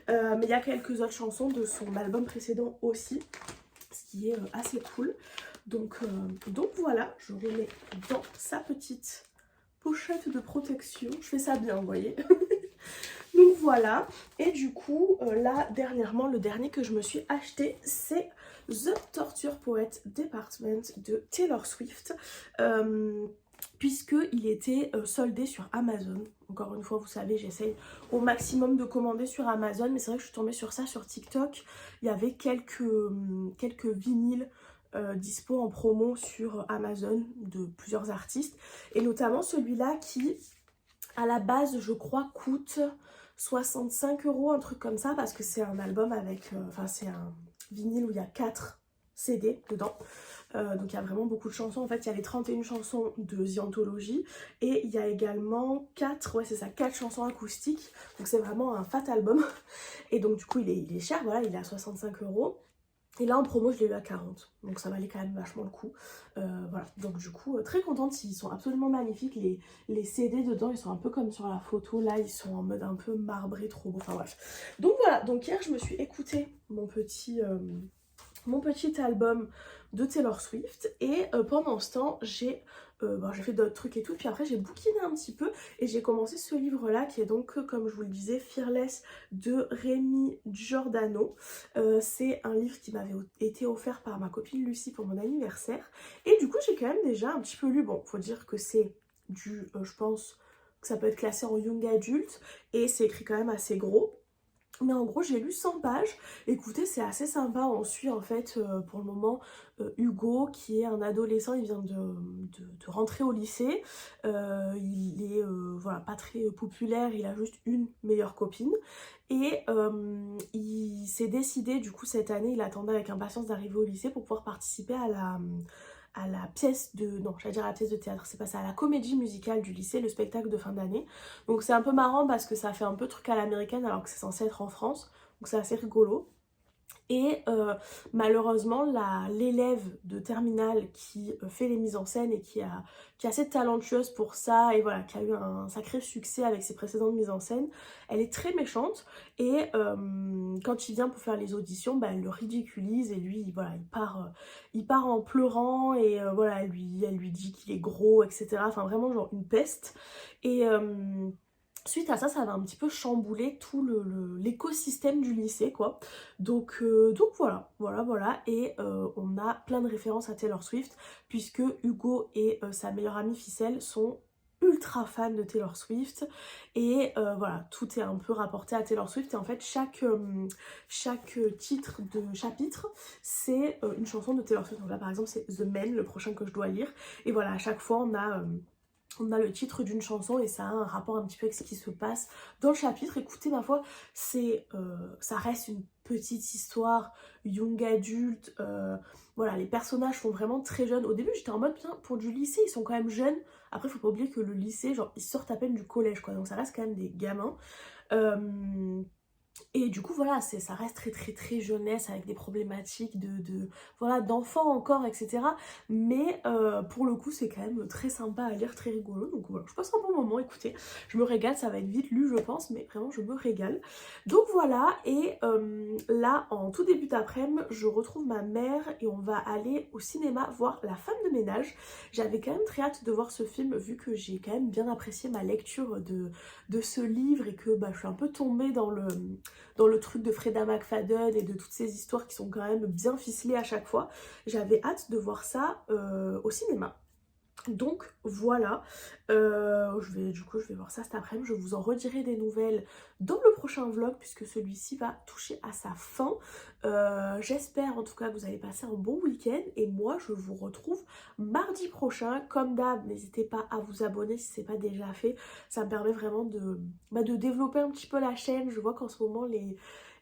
Mais il y a quelques autres chansons de son album précédent aussi, ce qui est assez cool. Donc voilà, je remets dans sa petite pochette de protection. Je fais ça bien, vous voyez. Donc voilà, et du coup, là, dernièrement, le dernier que je me suis acheté, c'est The Torture Poet Department de Taylor Swift. Puisqu'il était soldé sur Amazon. Encore une fois, vous savez, j'essaye au maximum de commander sur Amazon, mais c'est vrai que je suis tombée sur ça sur TikTok. Il y avait quelques vinyles dispo en promo sur Amazon de plusieurs artistes, et notamment celui-là qui, à la base, je crois, coûte 65 €, un truc comme ça, parce que c'est un album avec... Enfin, c'est un vinyle où il y a 4 CD dedans. Donc il y a vraiment beaucoup de chansons. En fait, il y a les 31 chansons de The Anthology et il y a également 4, ouais c'est ça, 4 chansons acoustiques. Donc c'est vraiment un fat album. Et donc du coup, il est cher, voilà, il est à 65 €. Et là en promo, je l'ai eu à 40. Donc ça valait quand même vachement le coup. Voilà, donc du coup, très contente. Ils sont absolument magnifiques. Les CD dedans, ils sont un peu comme sur la photo. Là, ils sont en mode un peu marbré, trop beau. Enfin bref. Donc voilà, donc hier, je me suis écouté mon petit album de Taylor Swift, et pendant ce temps j'ai fait d'autres trucs et tout, puis après j'ai bouquiné un petit peu et j'ai commencé ce livre là qui est donc comme je vous le disais Fearless de Rémi Giordano. C'est un livre qui m'avait été offert par ma copine Lucie pour mon anniversaire, et du coup j'ai quand même déjà un petit peu lu. Bon, faut dire que c'est du je pense que ça peut être classé en young adulte et c'est écrit quand même assez gros. Mais en gros, j'ai lu 100 pages. Écoutez, c'est assez sympa. On suit en fait pour le moment Hugo, qui est un adolescent. Il vient de rentrer au lycée. Il est voilà, pas très populaire. Il a juste une meilleure copine. Et il s'est décidé, du coup, cette année, il attendait avec impatience d'arriver au lycée pour pouvoir participer à la pièce de... Non, j'allais dire à la pièce de théâtre, c'est pas ça, à la comédie musicale du lycée, le spectacle de fin d'année. Donc c'est un peu marrant parce que ça fait un peu truc à l'américaine alors que c'est censé être en France. Donc c'est assez rigolo. Et malheureusement, l'élève de terminale qui fait les mises en scène et qui est assez talentueuse pour ça, et voilà, qui a eu un sacré succès avec ses précédentes mises en scène, elle est très méchante, et quand il vient pour faire les auditions, bah, elle le ridiculise, et lui, voilà, il part en pleurant, et voilà, elle lui dit qu'il est gros, etc. Enfin vraiment genre une peste. Et... suite à ça, ça va un petit peu chambouler tout l'écosystème du lycée, quoi. Donc voilà. Et on a plein de références à Taylor Swift, puisque Hugo et sa meilleure amie Ficelle sont ultra fans de Taylor Swift. Et voilà, tout est un peu rapporté à Taylor Swift. Et en fait, chaque titre de chapitre, c'est une chanson de Taylor Swift. Donc là, par exemple, c'est The Men, le prochain que je dois lire. Et voilà, à chaque fois, on a le titre d'une chanson et ça a un rapport un petit peu avec ce qui se passe dans le chapitre. Écoutez, ma foi, ça reste une petite histoire young adulte. Voilà, les personnages sont vraiment très jeunes. Au début, j'étais en mode, putain, pour du lycée, ils sont quand même jeunes. Après, faut pas oublier que le lycée, genre, ils sortent à peine du collège, quoi. Donc ça reste quand même des gamins. Et du coup voilà, ça reste très jeunesse, avec des problématiques voilà, d'enfants encore, etc. Mais pour le coup c'est quand même très sympa à lire, très rigolo. Donc voilà, je passe un bon moment, écoutez, je me régale, ça va être vite lu je pense, mais vraiment je me régale. Donc voilà, et là en tout début d'après-midi, je retrouve ma mère et on va aller au cinéma voir La Femme de ménage. J'avais quand même très hâte de voir ce film, vu que j'ai quand même bien apprécié ma lecture de ce livre, et que bah, je suis un peu tombée dans le truc de Freda McFadden et de toutes ces histoires qui sont quand même bien ficelées à chaque fois. J'avais hâte de voir ça au cinéma. Donc voilà, du coup je vais voir ça cet après-midi, je vous en redirai des nouvelles dans le prochain vlog puisque celui-ci va toucher à sa fin. J'espère en tout cas que vous allez passer un bon week-end, et moi je vous retrouve mardi prochain. Comme d'hab, n'hésitez pas à vous abonner si ce n'est pas déjà fait, ça me permet vraiment de développer un petit peu la chaîne. Je vois qu'en ce moment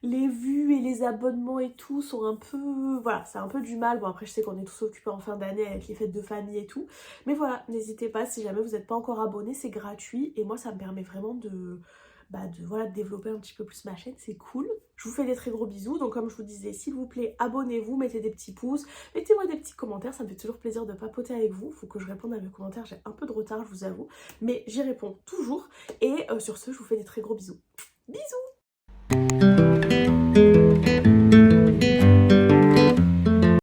les vues et les abonnements et tout sont un peu... Voilà, c'est un peu du mal. Bon après je sais qu'on est tous occupés en fin d'année avec les fêtes de famille et tout. Mais voilà, n'hésitez pas, si jamais vous n'êtes pas encore abonné, c'est gratuit. Et moi ça me permet vraiment voilà, de développer un petit peu plus ma chaîne, c'est cool. Je vous fais des très gros bisous. Donc comme je vous disais, s'il vous plaît, abonnez-vous, mettez des petits pouces, mettez-moi des petits commentaires, ça me fait toujours plaisir de papoter avec vous. Faut que je réponde à mes commentaires, j'ai un peu de retard, je vous avoue. Mais j'y réponds toujours. Et sur ce, je vous fais des très gros bisous. Bisous!